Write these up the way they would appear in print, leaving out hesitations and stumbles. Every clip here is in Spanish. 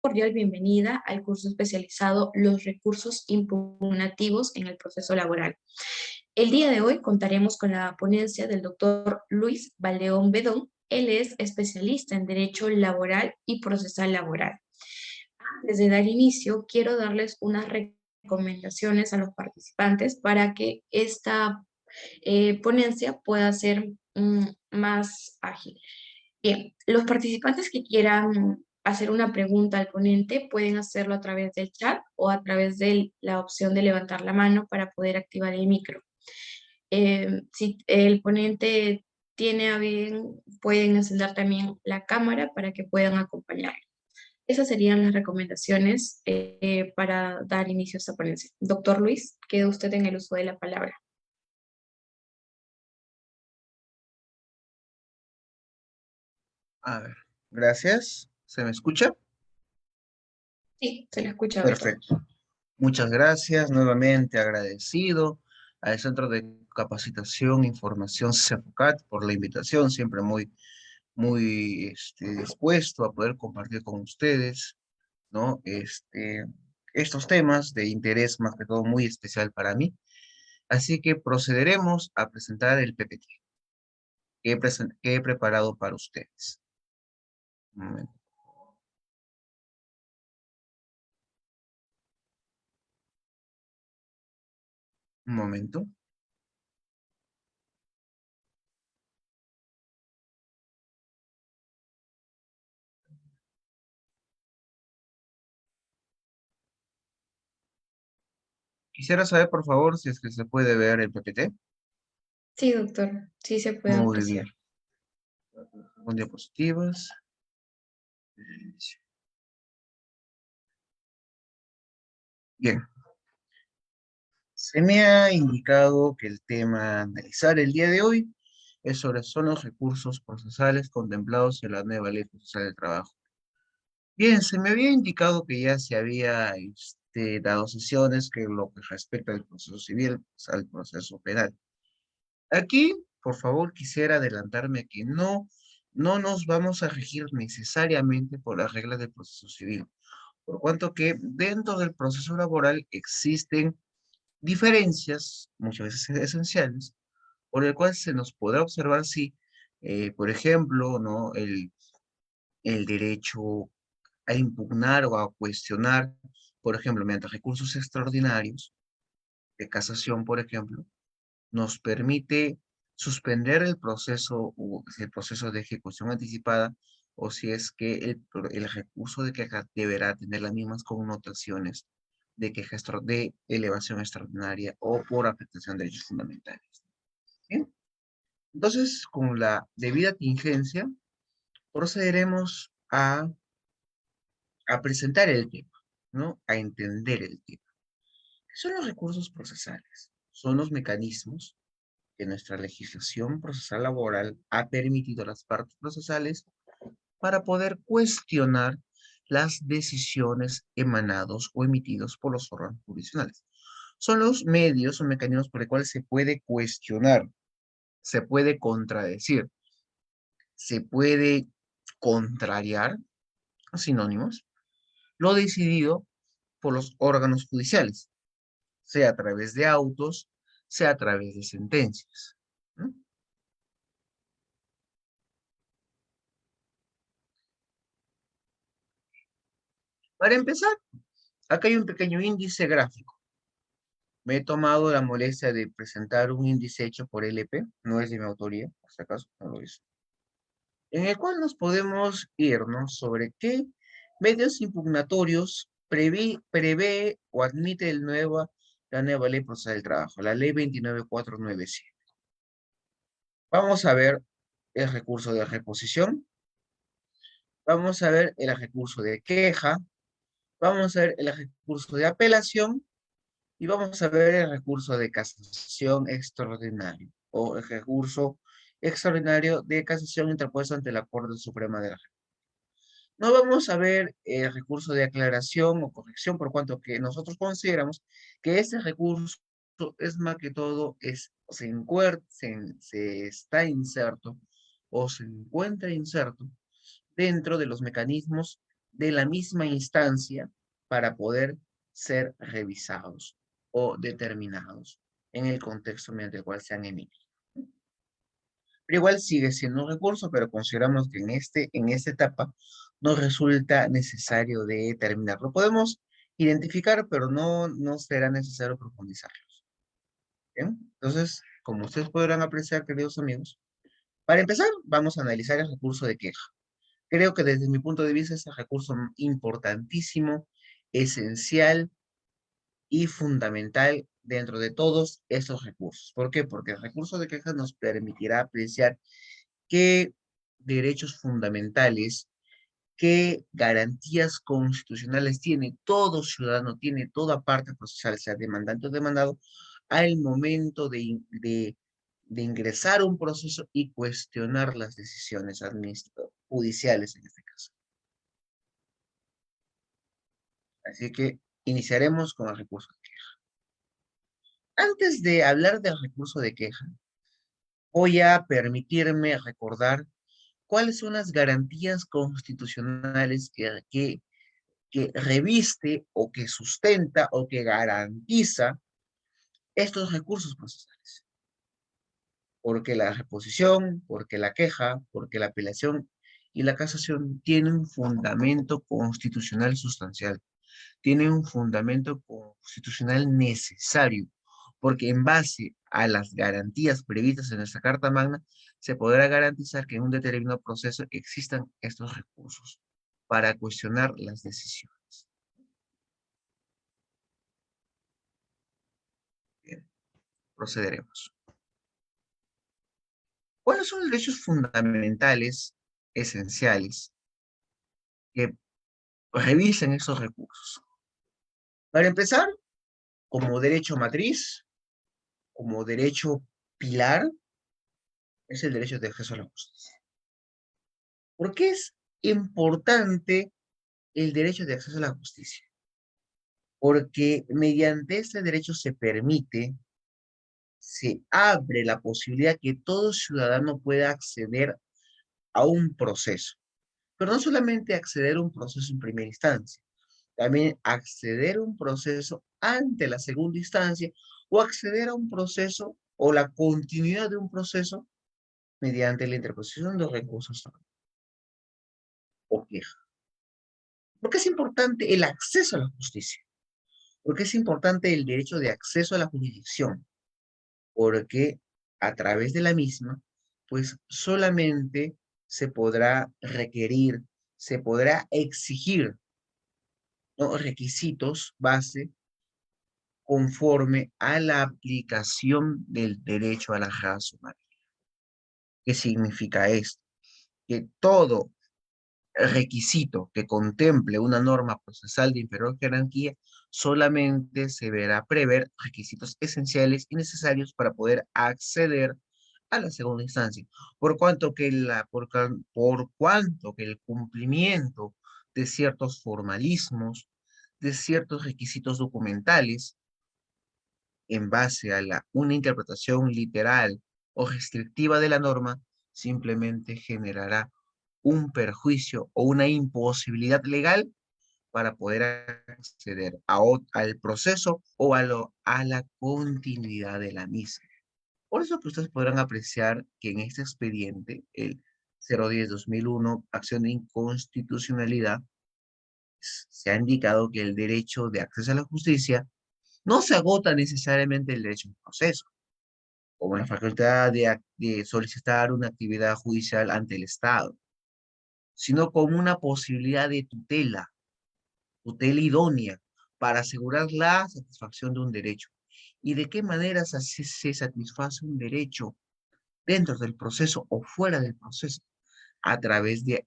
cordial bienvenida al curso especializado Los recursos impugnativos en el proceso laboral. El día de hoy contaremos con la ponencia del doctor Luis Valdeón Bedón. Él es especialista en Derecho Laboral y Procesal Laboral. Antes de dar inicio, quiero darles unas recomendaciones a los participantes para que esta ponencia pueda ser más ágil. Bien, los participantes que quieran hacer una pregunta al ponente pueden hacerlo a través del chat o a través de la opción de levantar la mano para poder activar el micro. Si el ponente tiene a bien, pueden encender también la cámara para que puedan acompañar. Esas serían las recomendaciones para dar inicio a esta ponencia. Doctor Luis, queda usted en el uso de la palabra. A ver, gracias. ¿Se me escucha? Sí, se la escucha, doctor. Perfecto. Muchas gracias. Nuevamente agradecido al Centro de Capacitación e Información CEPOCAT por la invitación. Siempre muy dispuesto a poder compartir con ustedes, ¿no? Estos temas de interés más que todo muy especial para mí. Así que procederemos a presentar el PPT que he preparado para ustedes. Un momento. Un momento. Quisiera saber, por favor, si es que se puede ver el PPT. Sí, doctor, sí se puede Muy apreciar. bien. Con diapositivas. Bien. Se me ha indicado que el tema a analizar el día de hoy son los recursos procesales contemplados en la nueva Ley Procesal del Trabajo. Bien, se me había indicado que ya se había dado sesiones que lo que respecta al proceso civil, pues, al proceso penal. Aquí, por favor, quisiera adelantarme que no nos vamos a regir necesariamente por las reglas del proceso civil, por cuanto que dentro del proceso laboral existen diferencias, muchas veces esenciales, por el cual se nos podrá observar si, por ejemplo, ¿no? El derecho a impugnar o a cuestionar, por ejemplo, mediante recursos extraordinarios de casación, por ejemplo, nos permite suspender el proceso de ejecución anticipada, o si es que el recurso de queja deberá tener las mismas connotaciones de queja de elevación extraordinaria o por afectación de derechos fundamentales. Bien, entonces, con la debida tingencia, procederemos a presentar el tema, ¿no? A entender el tema. ¿Qué son los recursos procesales? Son los mecanismos que nuestra legislación procesal laboral ha permitido a las partes procesales para poder cuestionar las decisiones emanados o emitidos por los órganos jurisdiccionales. Son los medios o mecanismos por los cuales se puede cuestionar, se puede contradecir, se puede contrariar, sinónimos, lo decidido por los órganos judiciales, sea a través de autos, sea a través de sentencias, ¿no? Para empezar, acá hay un pequeño índice gráfico. Me he tomado la molestia de presentar un índice hecho por LP, no es de mi autoría, por si acaso, no lo es, en el cual nos podemos irnos sobre qué medios impugnatorios prevé o admite la nueva ley procesal del trabajo, la ley 29497. Vamos a ver el recurso de reposición, vamos a ver el recurso de queja, vamos a ver el recurso de apelación y vamos a ver el recurso de casación extraordinario o el recurso extraordinario de casación interpuesto ante la Corte Suprema de la República. No vamos a ver el recurso de aclaración o corrección por cuanto que nosotros consideramos que ese recurso es más que todo se está inserto o se encuentra inserto dentro de los mecanismos de la misma instancia para poder ser revisados o determinados en el contexto mediante el cual se han emitido. Pero igual sigue siendo un recurso, pero consideramos que en esta etapa no resulta necesario de determinarlo. Podemos identificar, pero no será necesario profundizarlos. ¿Bien? Entonces, como ustedes podrán apreciar, queridos amigos, para empezar, vamos a analizar el recurso de queja. Creo que desde mi punto de vista es un recurso importantísimo, esencial y fundamental dentro de todos estos recursos. ¿Por qué? Porque el recurso de queja nos permitirá apreciar qué derechos fundamentales, qué garantías constitucionales tiene todo ciudadano, tiene toda parte procesal, sea demandante o demandado, al momento de ingresar a un proceso y cuestionar las decisiones judiciales en este caso. Así que iniciaremos con el recurso de queja. Antes de hablar del recurso de queja, voy a permitirme recordar cuáles son las garantías constitucionales que reviste o que sustenta o que garantiza estos recursos procesales. Porque la reposición, porque la queja, porque la apelación y la casación tienen un fundamento constitucional sustancial, tienen un fundamento constitucional necesario, porque en base a las garantías previstas en nuestra Carta Magna, se podrá garantizar que en un determinado proceso existan estos recursos para cuestionar las decisiones. Bien, procederemos. ¿Cuáles son los derechos fundamentales esenciales que revisan esos recursos? Para empezar, como derecho matriz, como derecho pilar, es el derecho de acceso a la justicia. ¿Por qué es importante el derecho de acceso a la justicia? Porque mediante este derecho se abre la posibilidad que todo ciudadano pueda acceder a un proceso. Pero no solamente acceder a un proceso en primera instancia, también acceder a un proceso ante la segunda instancia o acceder a un proceso o la continuidad de un proceso mediante la interposición de recursos o queja. ¿Por qué es importante el acceso a la justicia? Porque es importante el derecho de acceso a la jurisdicción, porque a través de la misma, pues solamente se podrá requerir, se podrá exigir, ¿no?, requisitos base conforme a la aplicación del derecho a la raza humana. ¿Qué significa esto? Que todo requisito que contemple una norma procesal de inferior jerarquía solamente se verá prever requisitos esenciales y necesarios para poder acceder a la segunda instancia, por cuanto que el cumplimiento de ciertos formalismos, de ciertos requisitos documentales, en base a una interpretación literal o restrictiva de la norma, simplemente generará un perjuicio o una imposibilidad legal para poder acceder al proceso o a la continuidad de la misma. Por eso que ustedes podrán apreciar que en este expediente, el 010-2001, acción de inconstitucionalidad, se ha indicado que el derecho de acceso a la justicia no se agota necesariamente el derecho a un proceso, como la facultad de solicitar una actividad judicial ante el Estado, sino como una posibilidad de tutela idónea para asegurar la satisfacción de un derecho. ¿Y de qué manera se satisface un derecho dentro del proceso o fuera del proceso? A través de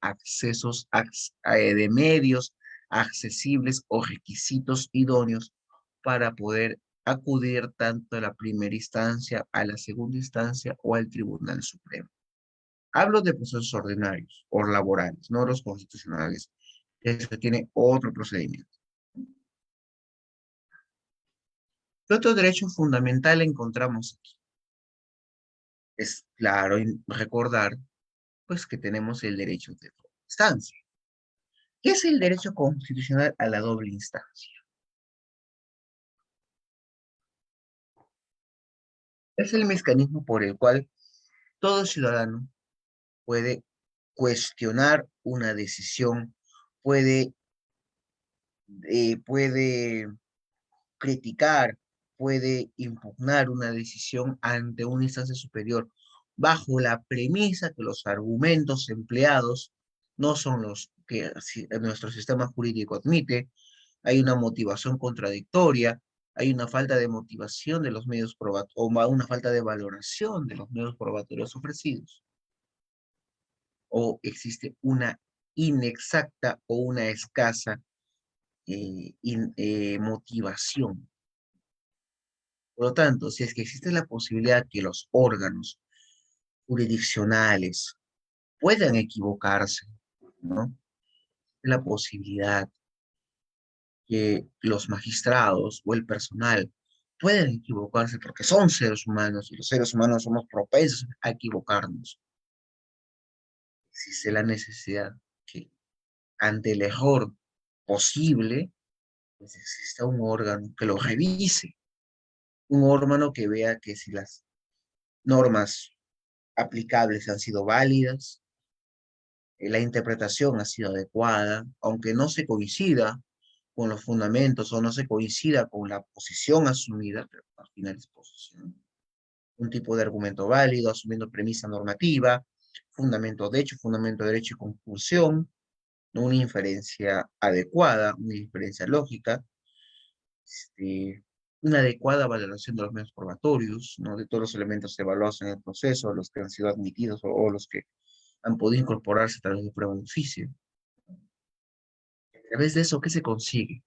de medios accesibles o requisitos idóneos para poder acudir tanto a la primera instancia, a la segunda instancia o al Tribunal Supremo. Hablo de procesos ordinarios o laborales, no los constitucionales. Eso tiene otro procedimiento. ¿Qué otro derecho fundamental encontramos aquí? Es claro recordar, pues, que tenemos el derecho de instancia. ¿Qué es el derecho constitucional a la doble instancia? Es el mecanismo por el cual todo ciudadano puede cuestionar una decisión, puede, puede criticar, puede impugnar una decisión ante una instancia superior, bajo la premisa que los argumentos empleados no son los que nuestro sistema jurídico admite, hay una motivación contradictoria, hay una falta de motivación de los medios probatorios, o una falta de valoración de los medios probatorios ofrecidos, o existe una inexacta o una escasa motivación. Por lo tanto, si es que existe la posibilidad que los órganos jurisdiccionales puedan equivocarse, ¿no? La posibilidad que los magistrados o el personal pueden equivocarse porque son seres humanos y los seres humanos somos propensos a equivocarnos. Existe la necesidad que ante el error posible, pues exista un órgano que lo revise, un órgano que vea que si las normas aplicables han sido válidas, la interpretación ha sido adecuada, aunque no se coincida con los fundamentos o no se coincida con la posición asumida, pero al final es posición. Un tipo de argumento válido, asumiendo premisa normativa, fundamento de hecho, fundamento de derecho y conclusión, ¿no? Una inferencia adecuada, una inferencia lógica, una adecuada valoración de los medios probatorios, ¿no? De todos los elementos evaluados en el proceso, los que han sido admitidos o los que han podido incorporarse a través de prueba de oficio. A través de eso, ¿qué se consigue?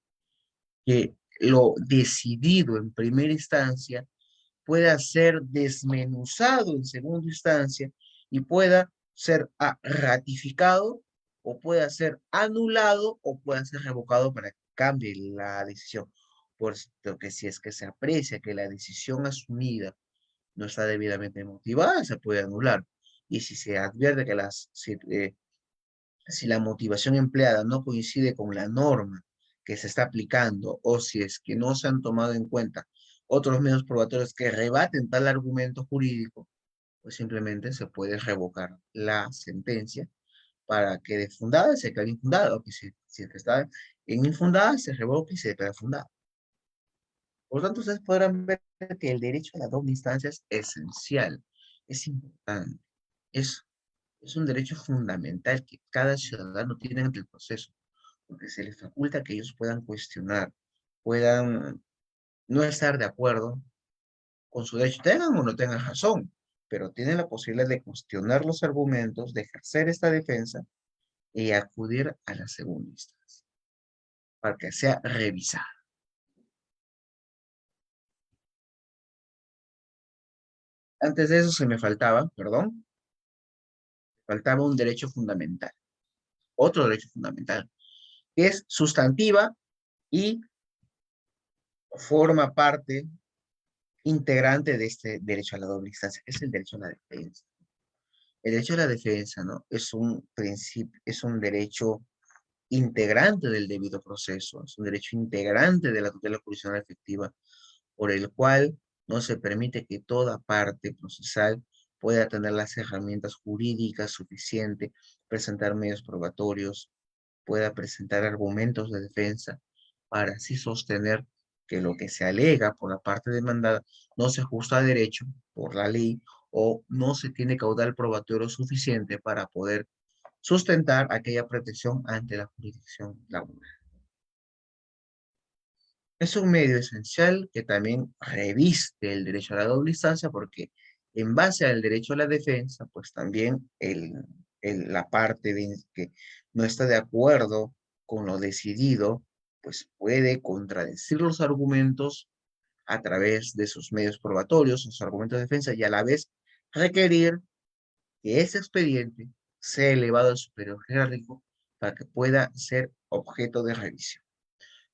Que lo decidido en primera instancia pueda ser desmenuzado en segunda instancia y pueda ser ratificado o pueda ser anulado o pueda ser revocado para que cambie la decisión. Puesto que si es que se aprecia que la decisión asumida no está debidamente motivada, se puede anular. Y si se advierte que si la motivación empleada no coincide con la norma que se está aplicando o si es que no se han tomado en cuenta otros medios probatorios que rebaten tal argumento jurídico, pues simplemente se puede revocar la sentencia para que de fundada se declare infundada, o que si es que está en infundada se revoque y se declara fundada. Por lo tanto, ustedes podrán ver que el derecho a la doble instancia es esencial, es importante, es, es un derecho fundamental que cada ciudadano tiene ante el proceso, porque se les faculta que ellos puedan cuestionar, puedan no estar de acuerdo con su derecho, tengan o no tengan razón, pero tienen la posibilidad de cuestionar los argumentos, de ejercer esta defensa y acudir a la segunda instancia para que sea revisada. Antes de eso se me faltaba, perdón, faltaba un derecho fundamental, otro derecho fundamental, que es sustantiva y forma parte integrante de este derecho a la doble instancia, que es el derecho a la defensa. El derecho a la defensa, ¿no? Es un principio, es un derecho integrante del debido proceso, es un derecho integrante de la tutela jurisdiccional efectiva, por el cual no se permite que toda parte procesal pueda tener las herramientas jurídicas suficientes, presentar medios probatorios, pueda presentar argumentos de defensa para así sostener que lo que se alega por la parte demandada no se ajusta a derecho por la ley o no se tiene caudal probatorio suficiente para poder sustentar aquella protección ante la jurisdicción laboral. Es un medio esencial que también reviste el derecho a la doble instancia porque en base al derecho a la defensa, pues también la parte que no está de acuerdo con lo decidido, pues puede contradecir los argumentos a través de sus medios probatorios, sus argumentos de defensa y a la vez requerir que ese expediente sea elevado al superior jerárquico para que pueda ser objeto de revisión.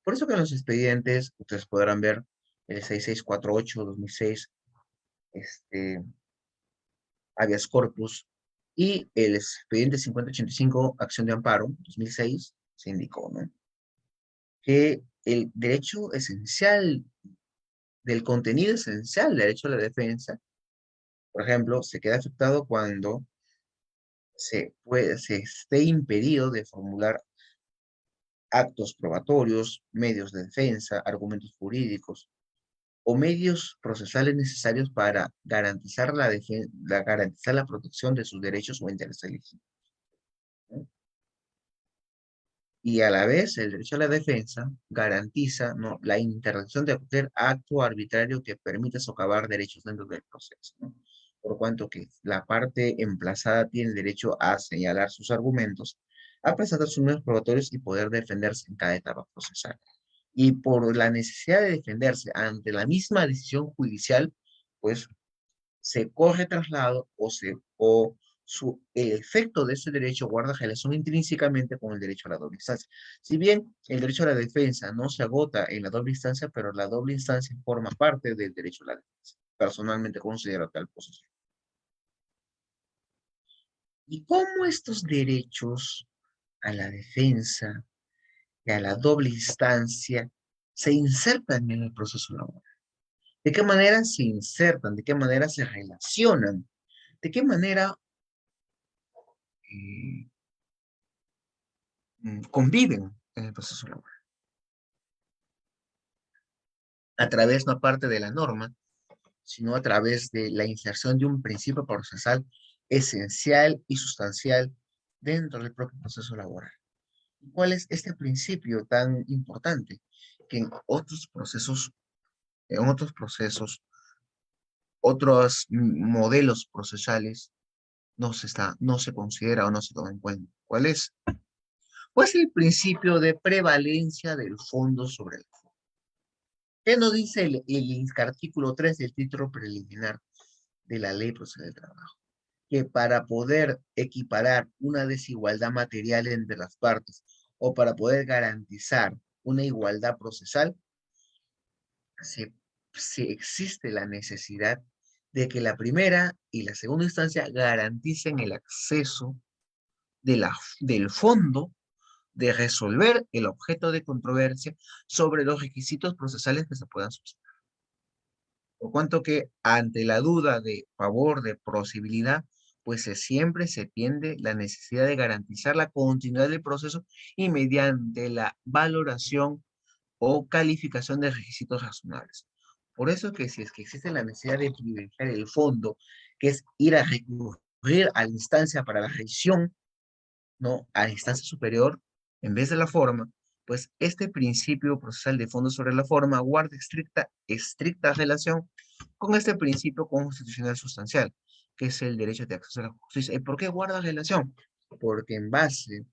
Por eso que en los expedientes, ustedes podrán ver el 6648-2006, habeas corpus, y el expediente 5085, acción de amparo, 2006, se indicó, ¿no? Que el derecho esencial, del contenido esencial del derecho a la defensa, por ejemplo, se queda afectado cuando se esté impedido de formular actos probatorios, medios de defensa, argumentos jurídicos o medios procesales necesarios para garantizar garantizar la protección de sus derechos o intereses legítimos, ¿no? Y a la vez, el derecho a la defensa garantiza, ¿no?, la interdicción de cualquier acto arbitrario que permita socavar derechos dentro del proceso, ¿no? Por cuanto que la parte emplazada tiene derecho a señalar sus argumentos, a presentar sus medios probatorios y poder defenderse en cada etapa procesal. Y por la necesidad de defenderse ante la misma decisión judicial, pues se corre traslado el efecto de ese derecho guarda relación intrínsecamente con el derecho a la doble instancia. Si bien el derecho a la defensa no se agota en la doble instancia, pero la doble instancia forma parte del derecho a la defensa. Personalmente considero tal posición. ¿Y cómo estos derechos a la defensa y a la doble instancia se insertan en el proceso laboral? ¿De qué manera se insertan? ¿De qué manera se relacionan? ¿De qué manera eh, conviven en el proceso laboral? A través, no aparte de la norma, sino a través de la inserción de un principio procesal esencial y sustancial dentro del propio proceso laboral. ¿Cuál es este principio tan importante que otros modelos procesales no se considera o no se toma en cuenta? ¿Cuál es? Pues el principio de prevalencia del fondo sobre la forma. ¿Qué nos dice el artículo 3 del título preliminar de la Ley Procesal del Trabajo? Que para poder equiparar una desigualdad material entre las partes o para poder garantizar una igualdad procesal, se, se existe la necesidad de que la primera y la segunda instancia garanticen el acceso del fondo de resolver el objeto de controversia sobre los requisitos procesales que se puedan subsanar. Por cuanto que ante la duda de favor de posibilidad, pues siempre se tiende la necesidad de garantizar la continuidad del proceso y mediante la valoración o calificación de requisitos razonables. Por eso que si es que existe la necesidad de privilegiar el fondo, que es ir a recurrir a la instancia para la revisión, ¿no?, a la instancia superior, en vez de la forma, pues este principio procesal de fondo sobre la forma guarda estricta relación con este principio constitucional sustancial, que es el derecho de acceso a la justicia. ¿Y por qué guarda relación? Porque en base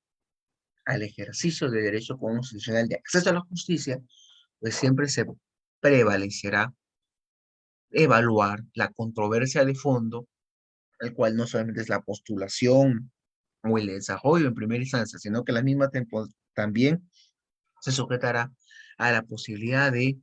al ejercicio del derecho constitucional de acceso a la justicia, pues siempre se prevalecerá evaluar la controversia de fondo, el cual no solamente es la postulación o el desarrollo en primera instancia, sino que la misma también se sujetará a la posibilidad de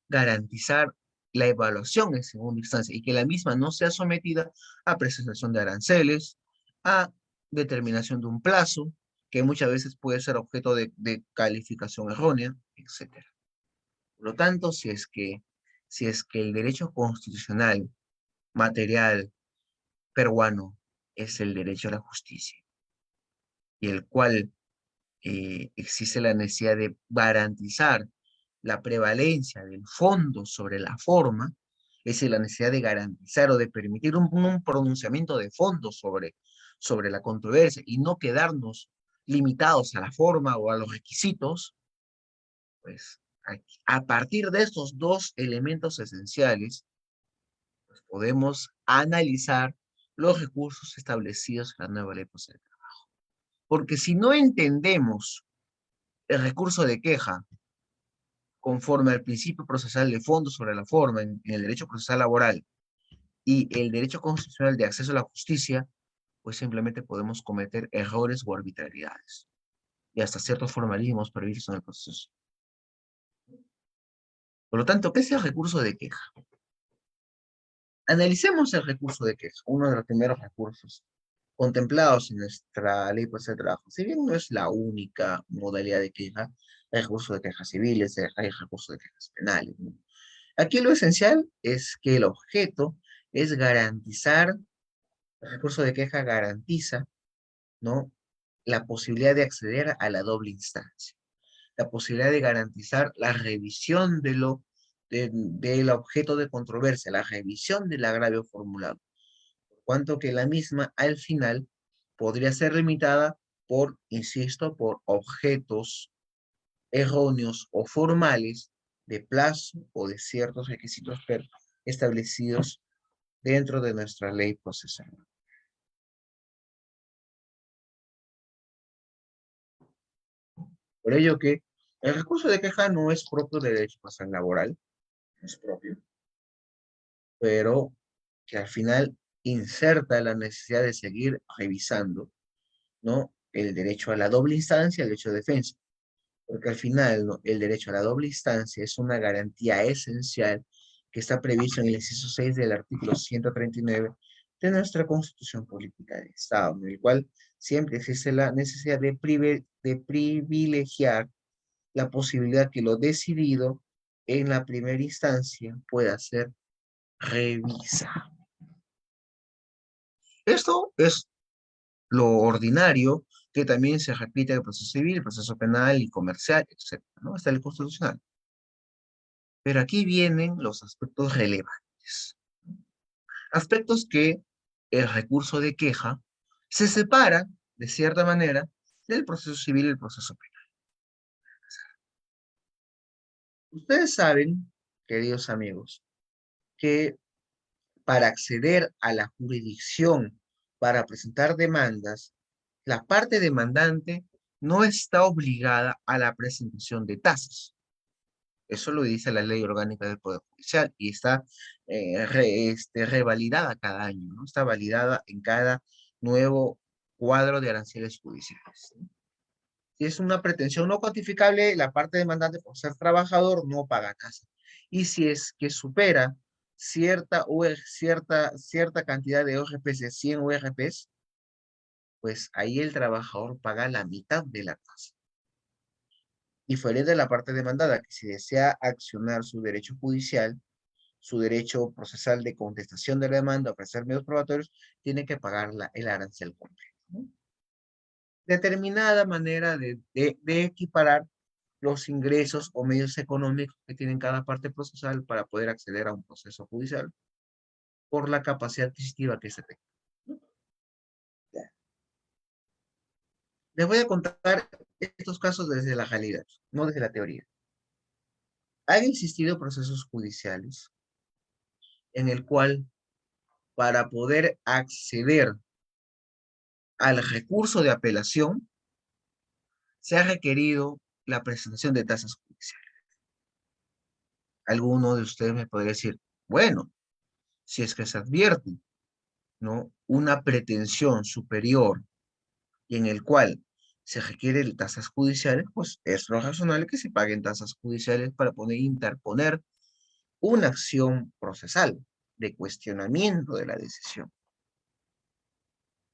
garantizar la evaluación en segunda instancia y que la misma no sea sometida a presentación de aranceles, a determinación de un plazo, que muchas veces puede ser objeto de calificación errónea, etc. Por lo tanto, si es que el derecho constitucional material peruano es el derecho a la justicia, y el cual existe la necesidad de garantizar la prevalencia del fondo sobre la forma, es decir, la necesidad de garantizar o de permitir un pronunciamiento de fondo sobre la controversia y no quedarnos limitados a la forma o a los requisitos, pues a partir de estos dos elementos esenciales, pues podemos analizar los recursos establecidos en la nueva ley procesal. Porque si no entendemos el recurso de queja conforme al principio procesal de fondo sobre la forma en el derecho procesal laboral y el derecho constitucional de acceso a la justicia, pues simplemente podemos cometer errores o arbitrariedades y hasta ciertos formalismos previstos en el proceso. Por lo tanto, ¿qué es el recurso de queja? Analicemos el recurso de queja, uno de los primeros recursos contemplados en nuestra ley procesal de trabajo. Si bien no es la única modalidad de queja, hay recursos de quejas civiles, hay recursos de quejas penales, ¿no? Aquí lo esencial es que el objeto es garantizar, el recurso de queja garantiza, ¿no?, la posibilidad de acceder a la doble instancia, la posibilidad de garantizar la revisión del objeto de controversia, la revisión del agravio formulado, por cuanto que la misma al final podría ser limitada por, insisto, por objetos erróneos o formales de plazo o de ciertos requisitos establecidos dentro de nuestra ley procesal. Por ello que el recurso de queja no es propio del derecho procesal laboral, no es propio, pero que al final inserta la necesidad de seguir revisando, ¿no?, el derecho a la doble instancia, el derecho de defensa, porque al final, ¿no?, el derecho a la doble instancia es una garantía esencial que está previsto en el inciso 6 del artículo 139 de nuestra Constitución Política del Estado, en el cual siempre existe la necesidad de privilegiar la posibilidad que lo decidido en la primera instancia pueda ser revisado. Esto es lo ordinario que también se repite en el proceso civil, el proceso penal y comercial, etc., ¿no?, hasta el constitucional. Pero aquí vienen los aspectos relevantes. Aspectos que el recurso de queja se separa, de cierta manera, del proceso civil y el proceso penal. Ustedes saben, queridos amigos, que para acceder a la jurisdicción para presentar demandas, la parte demandante no está obligada a la presentación de tasas. Eso lo dice la Ley Orgánica del Poder Judicial y está revalidada cada año, ¿no? Está validada en cada nuevo cuadro de aranceles judiciales, ¿no? Si es una pretensión no cuantificable, la parte demandante por ser trabajador no paga tasa. Y si es que supera cierta cantidad de ORPs, de 100 ORPs, pues ahí el trabajador paga la mitad de la tasa. Diferente de la parte demandada, que si desea accionar su derecho judicial, su derecho procesal de contestación de la demanda, ofrecer medios probatorios, tiene que pagar el arancel completo, ¿no? Determinada manera de equiparar los ingresos o medios económicos que tiene cada parte procesal para poder acceder a un proceso judicial por la capacidad adquisitiva que se tenga, ¿no? Les voy a contar estos casos desde la realidad, no desde la teoría. Han existido procesos judiciales en el cual, para poder acceder al recurso de apelación, se ha requerido la presentación de tasas judiciales. Alguno de ustedes me podría decir, bueno, si es que se advierte, ¿no?, una pretensión superior y en el cual se requieren tasas judiciales, pues es lo razonable que se paguen tasas judiciales para poder interponer una acción procesal de cuestionamiento de la decisión.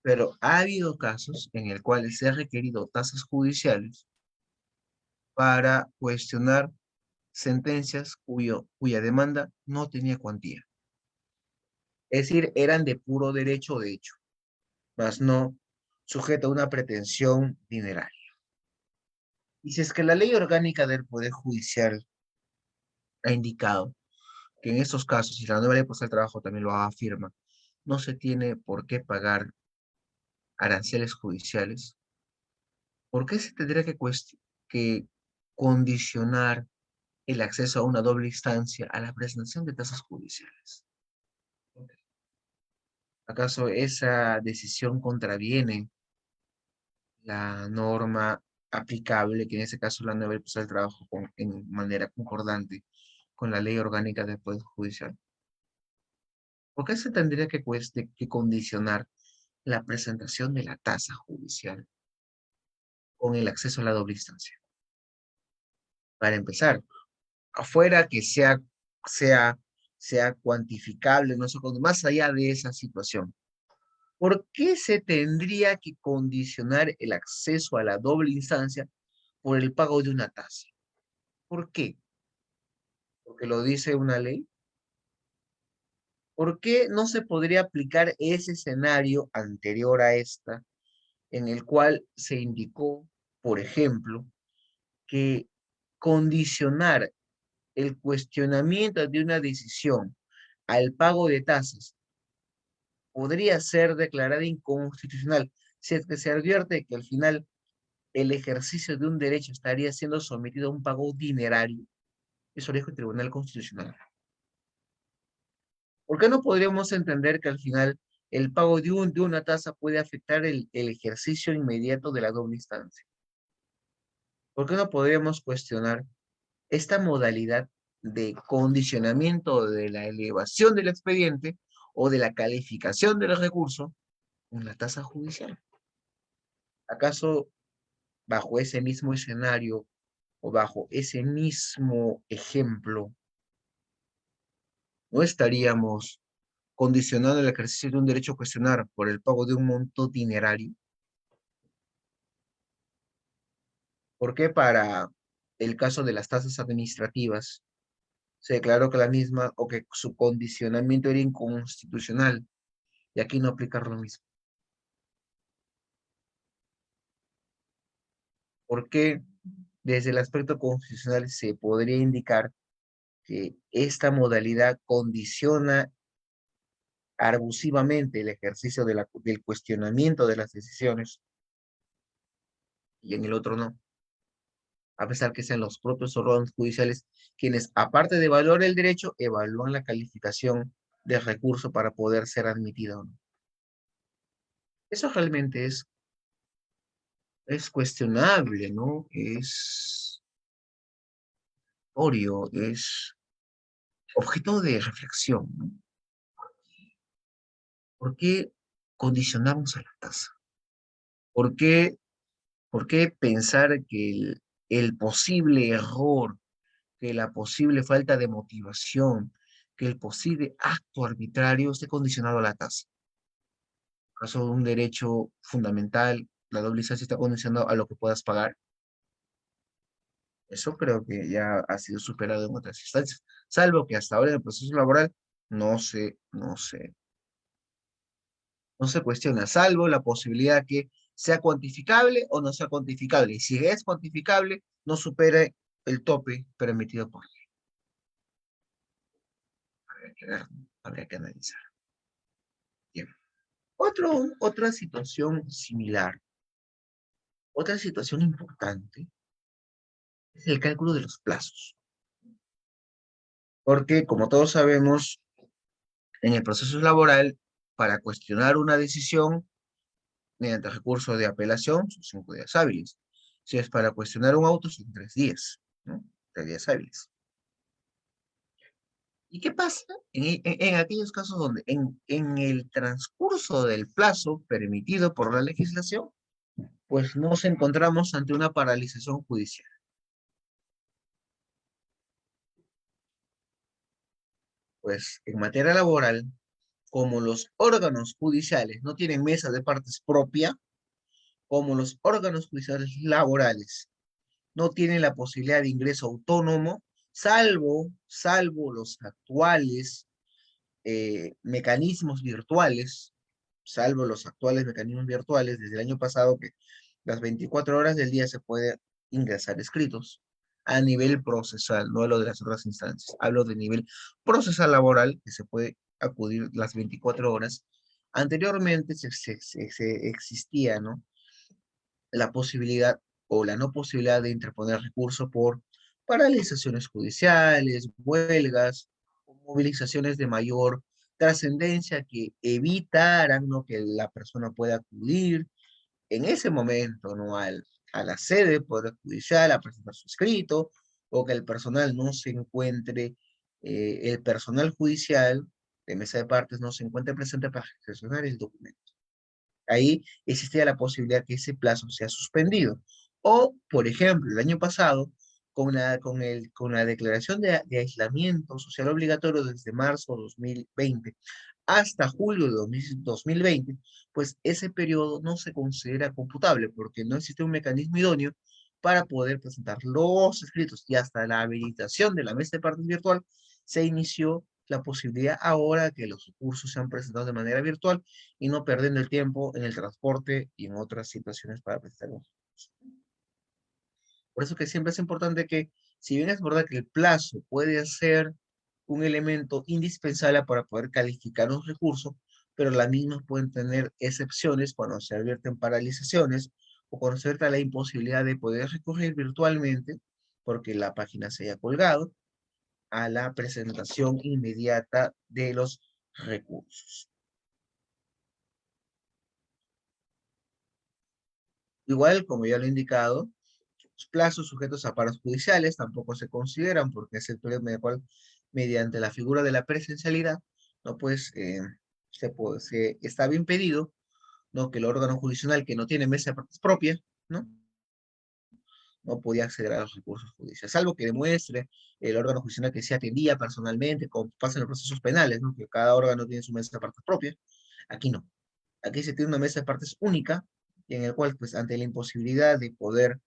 Pero ha habido casos en el cual se ha requerido tasas judiciales para cuestionar sentencias cuya demanda no tenía cuantía. Es decir, eran de puro derecho de hecho, mas no sujeto a una pretensión dineraria. Y si es que la ley orgánica del Poder Judicial ha indicado que en estos casos, y la nueva ley procesal del trabajo también lo afirma, no se tiene por qué pagar aranceles judiciales, ¿por qué se tendría que condicionar el acceso a una doble instancia a la presentación de tasas judiciales? ¿Acaso esa decisión contraviene la norma aplicable, que en este caso la nueva ley procesal del trabajo en manera concordante con la ley orgánica del Poder Judicial? ¿Por qué se tendría que condicionar la presentación de la tasa judicial con el acceso a la doble instancia? Para empezar, afuera que sea, sea cuantificable, no sé, más allá de esa situación, ¿Por qué se tendría que condicionar el acceso a la doble instancia por el pago de una tasa? ¿Por qué? ¿Porque lo dice una ley? ¿Por qué no se podría aplicar ese escenario anterior a esta, en el cual se indicó, por ejemplo, que condicionar el cuestionamiento de una decisión al pago de tasas podría ser declarada inconstitucional si es que se advierte que al final el ejercicio de un derecho estaría siendo sometido a un pago dinerario? Eso lo dijo el Tribunal Constitucional. ¿Por qué no podríamos entender que al final el pago de una tasa puede afectar el ejercicio inmediato de la doble instancia? ¿Por qué no podríamos cuestionar esta modalidad de condicionamiento de la elevación del expediente o de la calificación del recurso con la tasa judicial? ¿Acaso bajo ese mismo escenario o bajo ese mismo ejemplo no estaríamos condicionando el ejercicio de un derecho a cuestionar por el pago de un monto dinerario? ¿Por qué para el caso de las tasas administrativas se declaró que la misma o que su condicionamiento era inconstitucional y aquí no aplicar lo mismo? ¿Por qué desde el aspecto constitucional se podría indicar que esta modalidad condiciona abusivamente el ejercicio del cuestionamiento de las decisiones y en el otro no? A pesar que sean los propios órganos judiciales quienes, aparte de evaluar el derecho, evalúan la calificación del recurso para poder ser admitido o no. Eso realmente es cuestionable, ¿no? Es orio, es objeto de reflexión, ¿no? ¿Por qué condicionamos a la tasa? ¿Por qué, por qué pensar que el posible error, que la posible falta de motivación, que el posible acto arbitrario esté condicionado a la tasa? ¿Acaso un derecho fundamental, la doble instancia, está condicionado a lo que puedas pagar? Eso creo que ya ha sido superado en otras instancias, salvo que hasta ahora en el proceso laboral no se cuestiona, salvo la posibilidad que sea cuantificable o no sea cuantificable. Y si es cuantificable, no supere el tope permitido por ley. Habría que ver, ¿no? Habría que analizar. Bien. Otra situación similar, otra situación importante, es el cálculo de los plazos. Porque, como todos sabemos, en el proceso laboral, para cuestionar una decisión mediante recurso de apelación, son 5 días hábiles. Si es para cuestionar un auto, son 3 días, ¿no? 3 días hábiles. ¿Y qué pasa en aquellos casos donde en el transcurso del plazo permitido por la legislación, pues nos encontramos ante una paralización judicial? Pues en materia laboral, como los órganos judiciales no tienen mesa de partes propia, como los órganos judiciales laborales no tienen la posibilidad de ingreso autónomo, salvo los actuales mecanismos virtuales, desde el año pasado que las 24 horas del día se puede ingresar escritos a nivel procesal, no hablo de las otras instancias, hablo de nivel procesal laboral, que se puede acudir las 24 horas. Anteriormente existía, ¿no?, la posibilidad o la no posibilidad de interponer recurso por paralizaciones judiciales, huelgas, o movilizaciones de mayor trascendencia que evitaran, ¿no?, que la persona pueda acudir en ese momento, ¿no?, a la sede del Poder Judicial a presentar su escrito, o que el personal no se encuentre, el personal judicial de mesa de partes no se encuentre presente para gestionar el documento. Ahí existía la posibilidad que ese plazo sea suspendido. O, por ejemplo, el año pasado, con la declaración de aislamiento social obligatorio desde marzo de 2020 hasta julio de 2020, pues ese periodo no se considera computable porque no existe un mecanismo idóneo para poder presentar los escritos, y hasta la habilitación de la mesa de partes virtual se inició la posibilidad ahora que los cursos sean presentados de manera virtual y no perdiendo el tiempo en el transporte y en otras situaciones para presentar los cursos. Por eso que siempre es importante que, si bien es verdad que el plazo puede ser un elemento indispensable para poder calificar un recurso, pero las mismas pueden tener excepciones cuando se advierten paralizaciones o cuando se advierte la imposibilidad de poder recurrir virtualmente porque la página se haya colgado a la presentación inmediata de los recursos. Igual, como ya lo he indicado, los plazos sujetos a paros judiciales tampoco se consideran porque es el periodo en el cual, mediante la figura de la presencialidad, no pues está bien pedido, ¿no? Que el órgano jurisdiccional que no tiene mesa de partes propia, ¿no? No podía acceder a los recursos judiciales, salvo que demuestre el órgano jurisdiccional que se atendía personalmente, como pasa en los procesos penales, ¿no? Que cada órgano tiene su mesa de partes propia. Aquí no. Aquí se tiene una mesa de partes única, y en el cual, pues, ante la imposibilidad de poder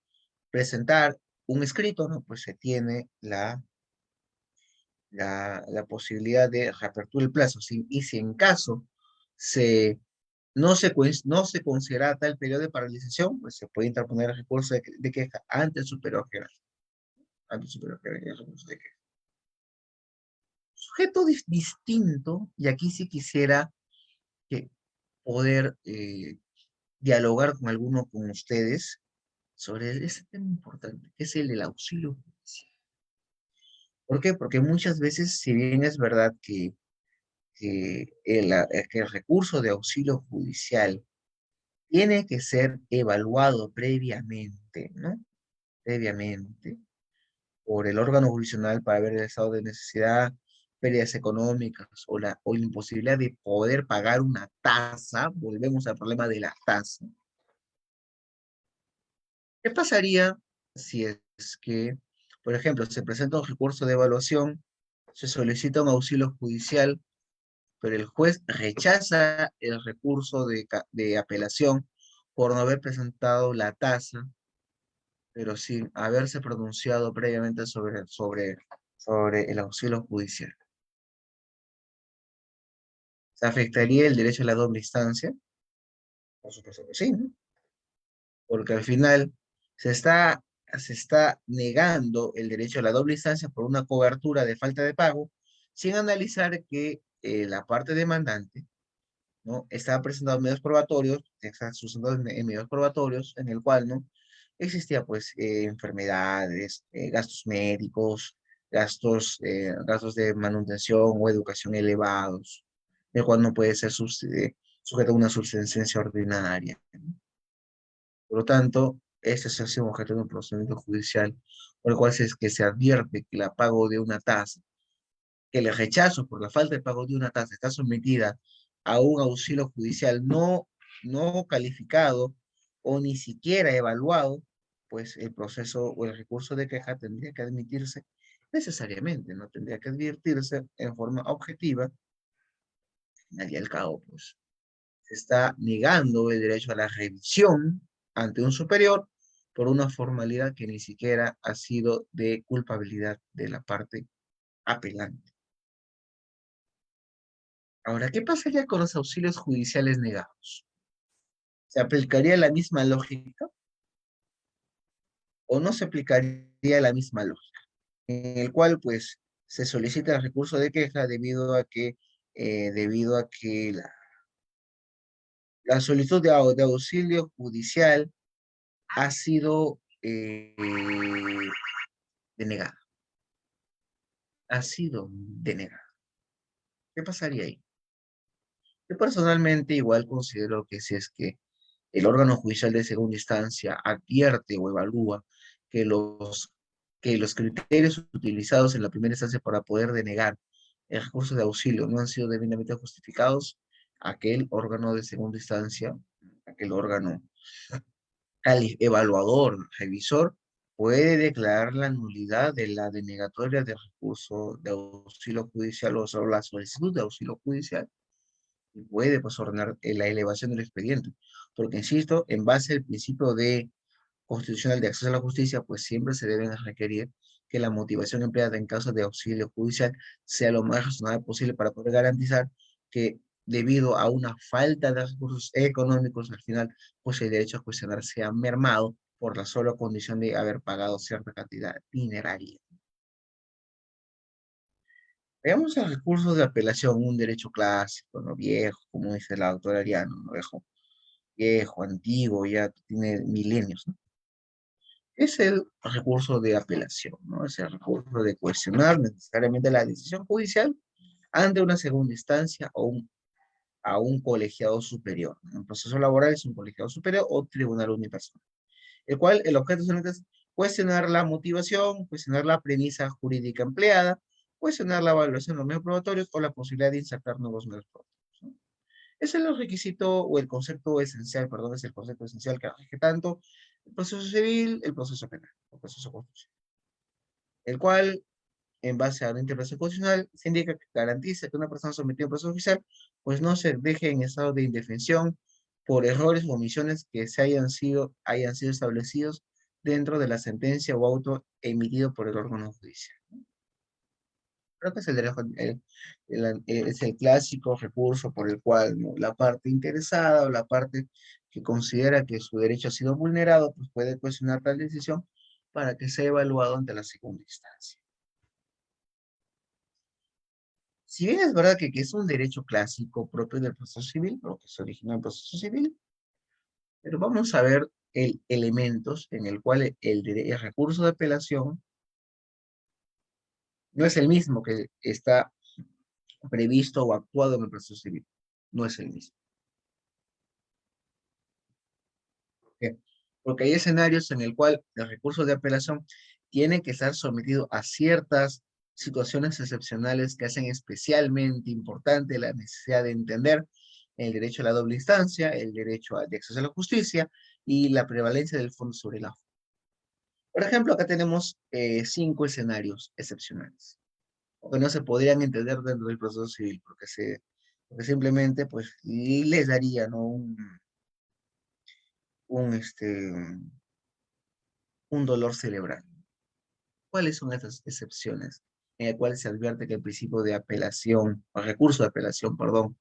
presentar un escrito, ¿no? Pues se tiene la posibilidad de reapertura del plazo. Y si en caso se, no se considera tal periodo de paralización, pues se puede interponer el recurso de queja ante el superior general. Ante el superior general, el recurso de queja. Sujeto distinto, y aquí sí quisiera que poder dialogar con alguno con ustedes sobre este tema importante, que es el del auxilio judicial. ¿Por qué? Porque muchas veces, si bien es verdad que el recurso de auxilio judicial tiene que ser evaluado previamente, ¿no? Previamente, por el órgano jurisdiccional para ver el estado de necesidad, pérdidas económicas o la imposibilidad de poder pagar una tasa, volvemos al problema de la tasa. ¿Qué pasaría si es que, por ejemplo, se presenta un recurso de evaluación, se solicita un auxilio judicial, pero el juez rechaza el recurso de apelación por no haber presentado la tasa, pero sin haberse pronunciado previamente sobre el auxilio judicial? ¿Se afectaría el derecho a la doble instancia? Por supuesto que sí, ¿no? Porque al final se está negando el derecho a la doble instancia por una cobertura de falta de pago, sin analizar que la parte demandante, ¿no? Está presentando medios probatorios, está sustentado en medios probatorios, en el cual, ¿no? Existía, pues, enfermedades, gastos médicos, gastos de manutención o educación elevados, el cual no puede ser sujeto a una subsistencia ordinaria. Por lo tanto, este se hace objeto de un procedimiento judicial, por el cual es que se advierte que la pago de una tasa, que el rechazo por la falta de pago de una tasa está sometida a un auxilio judicial no calificado o ni siquiera evaluado, pues el proceso o el recurso de queja tendría que admitirse necesariamente, no tendría que advertirse en forma objetiva, al fin y al cabo, pues se está negando el derecho a la revisión ante un superior por una formalidad que ni siquiera ha sido de culpabilidad de la parte apelante. Ahora, ¿qué pasaría con los auxilios judiciales negados? ¿Se aplicaría la misma lógica o no se aplicaría la misma lógica? En el cual, pues, se solicita el recurso de queja debido a que la solicitud de auxilio judicial ha sido denegada. Ha sido denegada. ¿Qué pasaría ahí? Yo personalmente igual considero que si es que el órgano judicial de segunda instancia advierte o evalúa que que los criterios utilizados en la primera instancia para poder denegar el recurso de auxilio no han sido debidamente justificados, aquel órgano de segunda instancia, aquel órgano evaluador, revisor, puede declarar la nulidad de la denegatoria de recurso de auxilio judicial o sobre la solicitud de auxilio judicial, y puede pues ordenar la elevación del expediente. Porque, insisto, en base al principio de constitucional de acceso a la justicia, pues siempre se deben requerir que la motivación empleada en caso de auxilio judicial sea lo más razonable posible para poder garantizar que debido a una falta de recursos económicos, al final, pues el derecho a cuestionar sea mermado por la sola condición de haber pagado cierta cantidad dineraria. Veamos el recurso de apelación, un derecho clásico, ¿no? Viejo, como dice la doctora Ariano, ¿no? Viejo, antiguo, ya tiene milenios, ¿no? Es el recurso de apelación, ¿no? Es el recurso de cuestionar necesariamente la decisión judicial ante una segunda instancia a un colegiado superior. En proceso laboral es un colegiado superior o tribunal unipersonal, el cual el objeto solamente es cuestionar la motivación, cuestionar la premisa jurídica empleada, cuestionar la evaluación de los medios probatorios o la posibilidad de insertar nuevos medios probatorios, ¿no? Ese es el requisito o el concepto esencial, perdón, es el concepto esencial que rige tanto el proceso civil, el proceso penal, el proceso constitucional, el cual, en base a la interpretación constitucional, se indica que garantiza que una persona sometida a un proceso judicial, pues no se deje en estado de indefensión por errores o omisiones que hayan sido establecidos dentro de la sentencia o auto emitido por el órgano judicial. Creo que es es el clásico recurso por el cual, ¿no?, la parte interesada o la parte que considera que su derecho ha sido vulnerado, pues puede cuestionar tal decisión para que sea evaluado ante la segunda instancia. Si bien es verdad que es un derecho clásico propio del proceso civil, lo que se originó en el proceso civil, pero vamos a ver elementos en el cual el recurso de apelación no es el mismo que está previsto o actuado en el proceso civil. No es el mismo. ¿Por qué? Porque hay escenarios en el cual el recurso de apelación tiene que estar sometido a ciertas situaciones excepcionales que hacen especialmente importante la necesidad de entender el derecho a la doble instancia, el derecho de acceso a la justicia y la prevalencia del fondo sobre la forma. Por ejemplo, acá tenemos 5 escenarios excepcionales, que no se podrían entender dentro del proceso civil, porque simplemente pues les daría, ¿no?, un, este, un dolor cerebral. ¿Cuáles son estas excepciones en las cuales se advierte que el principio de apelación, o recurso de apelación, perdón,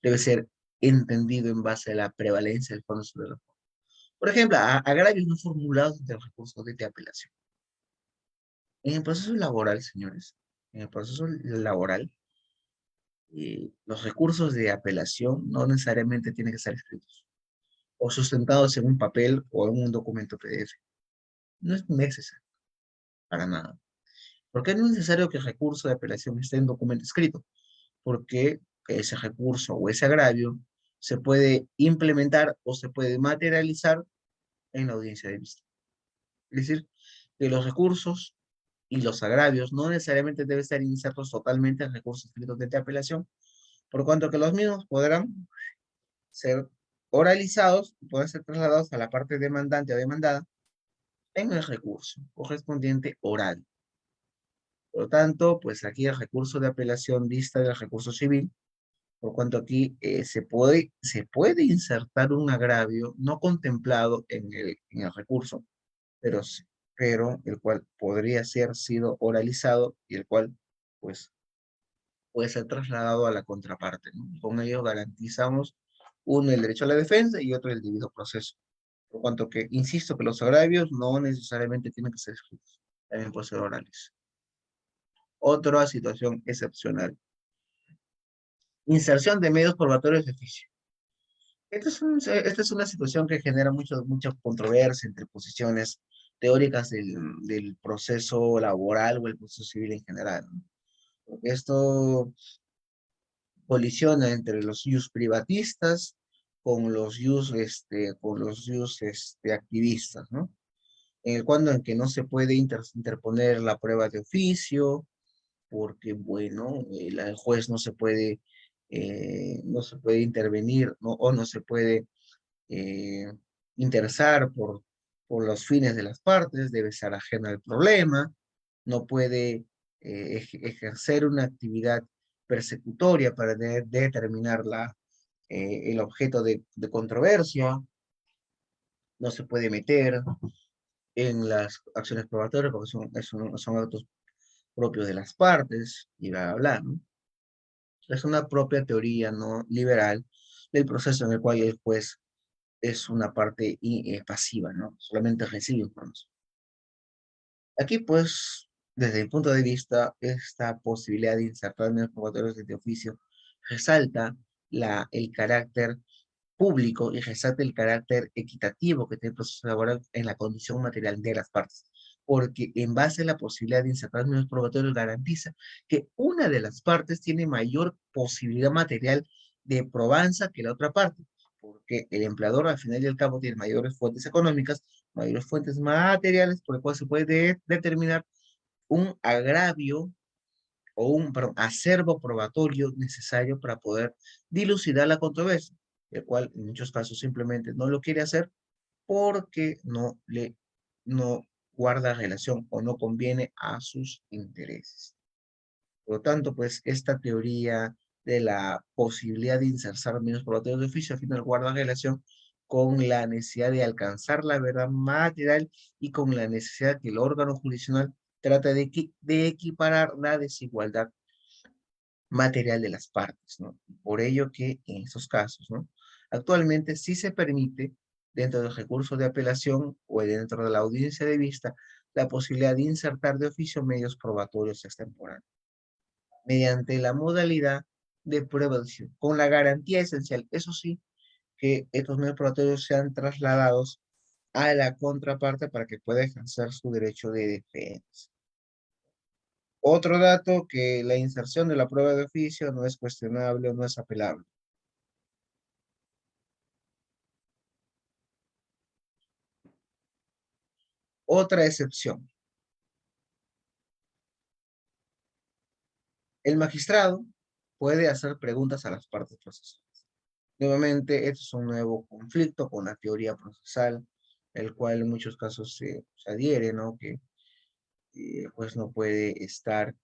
debe ser entendido en base a la prevalencia del fondo sobre la forma? Por ejemplo, agravios no formulados del recurso de apelación. En el proceso laboral, señores, en el proceso laboral, los recursos de apelación no necesariamente tienen que estar escritos o sustentados en un papel o en un documento PDF. No es necesario, para nada. ¿Por qué no es necesario que el recurso de apelación esté en documento escrito? Porque ese recurso o ese agravio se puede implementar o se puede materializar en la audiencia de vista. Es decir, que los recursos y los agravios no necesariamente deben estar insertos totalmente en recursos escritos de apelación, por cuanto que los mismos podrán ser oralizados y pueden ser trasladados a la parte demandante o demandada en el recurso correspondiente oral. Por lo tanto, pues aquí el recurso de apelación dista del recurso civil, por cuanto aquí se puede insertar un agravio no contemplado en el recurso, pero, pero el cual podría ser sido oralizado y el cual pues puede ser trasladado a la contraparte, ¿no? Con ello garantizamos uno el derecho a la defensa y otro el debido proceso. Por cuanto que, insisto, que los agravios no necesariamente tienen que ser escritos, también pueden ser orales. Otra situación excepcional. Inserción de medios probatorios de oficio. Esta es una situación que genera mucha controversia entre posiciones teóricas del proceso laboral o el proceso civil en general, ¿no? Porque esto colisiona entre los ius privatistas con los ius activistas, ¿no? Cuando en que no se puede interponer la prueba de oficio, porque, bueno, el juez no se puede intervenir, ¿no?, o no se puede eh, interesar por los fines de las partes, debe ser ajeno al problema, no puede ejercer una actividad persecutoria para determinar el objeto de controversia, no se puede meter en las acciones probatorias porque son actos propios de las partes, y bla, bla, bla, ¿no? Es una propia teoría no liberal del proceso en el cual el juez es una parte pasiva, ¿no? Solamente recibe información. Aquí, pues, desde mi punto de vista, esta posibilidad de insertar medios probatorios de oficio resalta el carácter público y resalta el carácter equitativo que tiene el proceso laboral en la condición material de las partes, porque en base a la posibilidad de insertar medios probatorios garantiza que una de las partes tiene mayor posibilidad material de probanza que la otra parte, porque el empleador al final y al cabo tiene mayores fuentes económicas, mayores fuentes materiales, por el cual se puede determinar un agravio o un perdón, acervo probatorio necesario para poder dilucidar la controversia, el cual en muchos casos simplemente no lo quiere hacer porque no guarda relación o no conviene a sus intereses. Por lo tanto, pues esta teoría de la posibilidad de insertar medios probatorios de oficio al final guarda relación con la necesidad de alcanzar la verdad material y con la necesidad que el órgano jurisdiccional trata de equiparar la desigualdad material de las partes, ¿no? Por ello que en estos casos, ¿no? Actualmente sí se permite, dentro del recurso de apelación o dentro de la audiencia de vista, la posibilidad de insertar de oficio medios probatorios extemporáneos, mediante la modalidad de prueba de decisión, con la garantía esencial, eso sí, que estos medios probatorios sean trasladados a la contraparte para que pueda ejercer su derecho de defensa. Otro dato, que la inserción de la prueba de oficio no es cuestionable o no es apelable. Otra excepción. El magistrado puede hacer preguntas a las partes procesales. Nuevamente, esto es un nuevo conflicto con la teoría procesal, el cual en muchos casos se adhiere, ¿no? Que pues no puede estar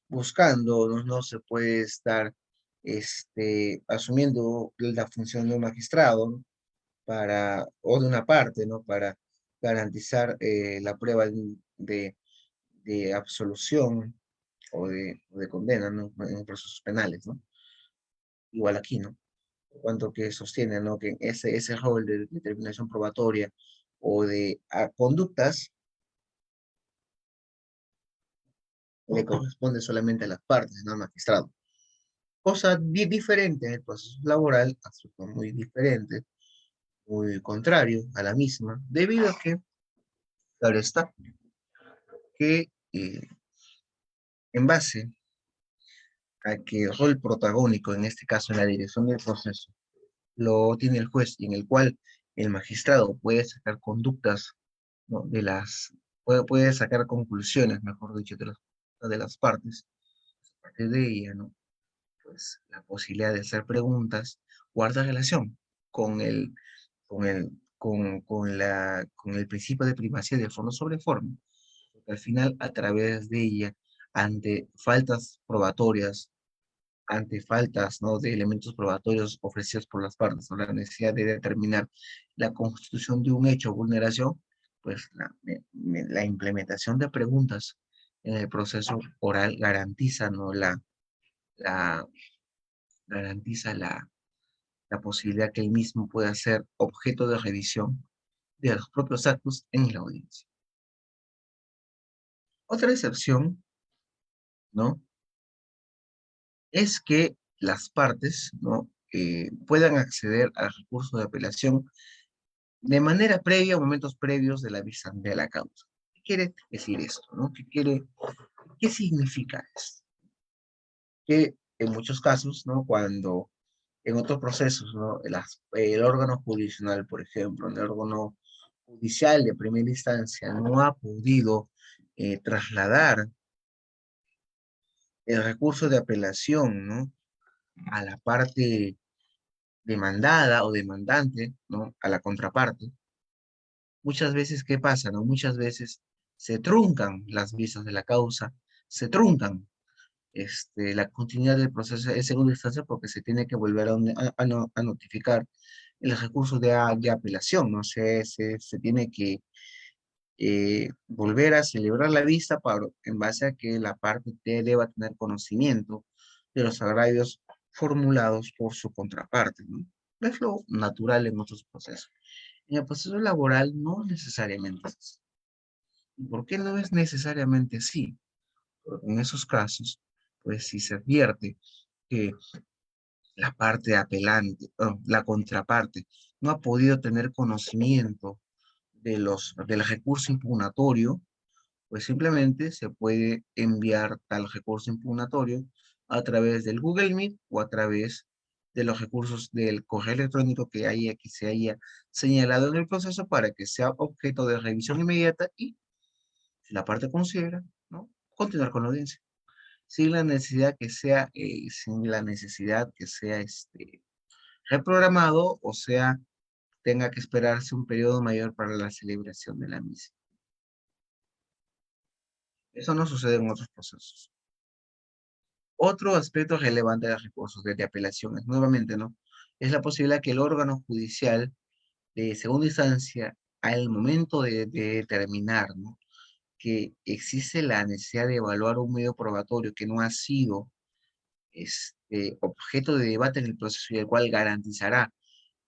buscando, no se puede estar asumiendo la función de un magistrado, ¿no? O de una parte, ¿no? Para garantizar la prueba de absolución o de condena, ¿no? En procesos penales, ¿no? Igual aquí, ¿no? Por cuanto que sostiene, ¿no? Que ese rol de determinación probatoria o de conductas le corresponde solamente a las partes, no al magistrado. Cosa diferente en el proceso laboral, asunto muy diferente, muy contrario a la misma, debido a que, claro está, que en base a que el rol protagónico, en este caso en la dirección del proceso, lo tiene el juez, y en el cual el magistrado puede sacar conductas, ¿no? Puede sacar conclusiones, mejor dicho, de las partes, a partir de ella, ¿no? Pues la posibilidad de hacer preguntas guarda relación con con el principio de primacía de fondo sobre forma, porque al final, a través de ella, ante faltas probatorias, ante faltas, ¿no? de elementos probatorios ofrecidos por las partes, o la necesidad de determinar la constitución de un hecho o vulneración, pues la implementación de preguntas en el proceso oral garantiza, ¿no? la, garantiza la posibilidad que el mismo pueda ser objeto de revisión de los propios actos en la audiencia. Otra excepción, ¿no? Es que las partes, ¿no? Puedan acceder al recurso de apelación de manera previa o momentos previos de la vista de la causa. ¿Qué quiere decir esto, no? ¿Qué significa esto? Que en muchos casos, ¿no? Cuando en otros procesos, ¿no? El órgano jurisdiccional, por ejemplo, el órgano judicial de primera instancia no ha podido trasladar el recurso de apelación, ¿no? A la parte demandada o demandante, ¿no? A la contraparte. Muchas veces, ¿qué pasa, no? Muchas veces se truncan las vistas de la causa, se truncan, la continuidad del proceso en segunda instancia porque se tiene que volver a notificar el recurso de apelación, ¿no? Se tiene que volver a celebrar la vista en base a que la parte deba tener conocimiento de los agravios formulados por su contraparte, ¿no? Es lo natural en otros procesos. En el proceso laboral no necesariamente es así. ¿Y por qué no es necesariamente así? Porque en esos casos, pues si se advierte que la parte apelante, la contraparte, no ha podido tener conocimiento del recurso impugnatorio, pues simplemente se puede enviar tal recurso impugnatorio a través del Google Meet o a través de los recursos del correo electrónico que se haya señalado en el proceso para que sea objeto de revisión inmediata y, si la parte considera, ¿no? Continuar con la audiencia. Sin la necesidad que sea reprogramado o sea, tenga que esperarse un periodo mayor para la celebración de la misma. Eso no sucede en otros procesos. Otro aspecto relevante de los recursos de apelación es, nuevamente, ¿no? Es la posibilidad que el órgano judicial de segunda instancia, al momento de determinar, ¿no? Que existe la necesidad de evaluar un medio probatorio que no ha sido objeto de debate en el proceso y el cual garantizará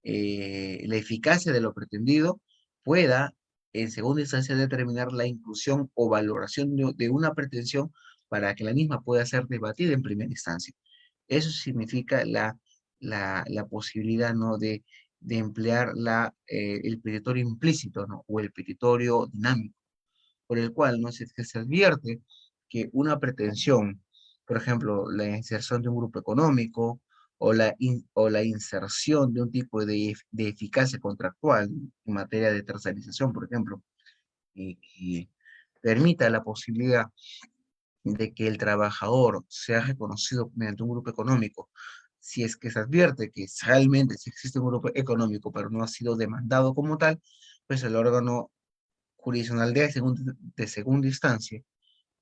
la eficacia de lo pretendido, pueda en segunda instancia determinar la inclusión o valoración de una pretensión para que la misma pueda ser debatida en primera instancia. Eso significa la posibilidad, ¿no? de emplear el petitorio implícito, ¿no? O el petitorio dinámico, por el cual, ¿no? Si es que se advierte que una pretensión, por ejemplo, la inserción de un grupo económico o la inserción de un tipo de eficacia contractual en materia de tercerización, por ejemplo, y permita la posibilidad de que el trabajador sea reconocido mediante un grupo económico, si es que se advierte que realmente sí existe un grupo económico, pero no ha sido demandado como tal, pues el órgano jurisdiccional de segunda instancia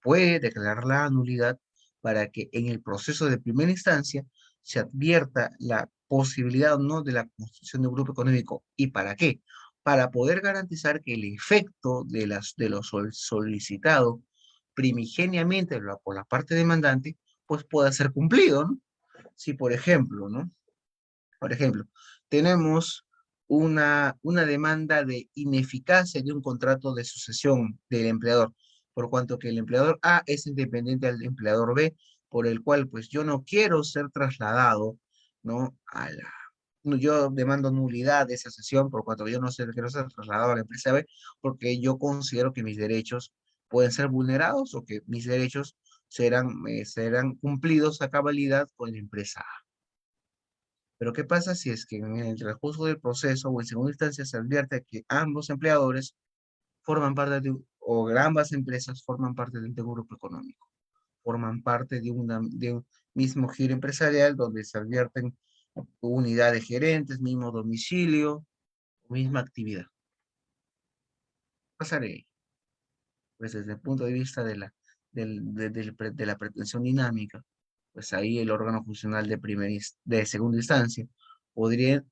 puede declarar la nulidad para que en el proceso de primera instancia se advierta la posibilidad o no de la constitución de un grupo económico. ¿Y para qué? Para poder garantizar que el efecto de lo solicitado primigeniamente por la parte demandante, pues pueda ser cumplido, ¿no? Si, por ejemplo, ¿no? Por ejemplo, tenemos una demanda de ineficacia de un contrato de sucesión del empleador, por cuanto que el empleador A es independiente al empleador B, por el cual pues yo no quiero ser trasladado, ¿no? No, yo demando nulidad de esa sesión por cuanto yo no sé, quiero ser trasladado a la empresa B, porque yo considero que mis derechos pueden ser vulnerados o que mis derechos serán cumplidos a cabalidad con la empresa A. Pero ¿qué pasa si es que en el transcurso del proceso o en segunda instancia se advierte que ambos empleadores forman parte o ambas empresas forman parte de un grupo económico, forman parte de un mismo giro empresarial donde se advierten unidad de gerentes, mismo domicilio, misma actividad? Pasaré, pues desde el punto de vista de la pretensión dinámica, pues ahí el órgano funcional de segunda instancia podría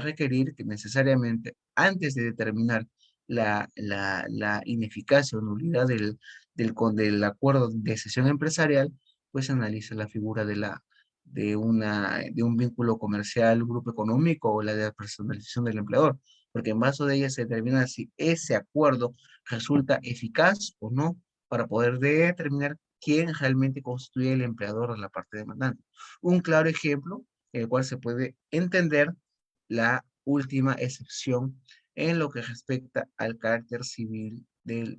requerir que necesariamente, antes de determinar la ineficacia o nulidad del acuerdo de cesión empresarial, pues analice la figura de un vínculo comercial, grupo económico o la de personalización del empleador, porque en base de ella se determina si ese acuerdo resulta eficaz o no para poder determinar quién realmente constituye el empleador de la parte demandante. Un claro ejemplo en el cual se puede entender la última excepción en lo que respecta al carácter civil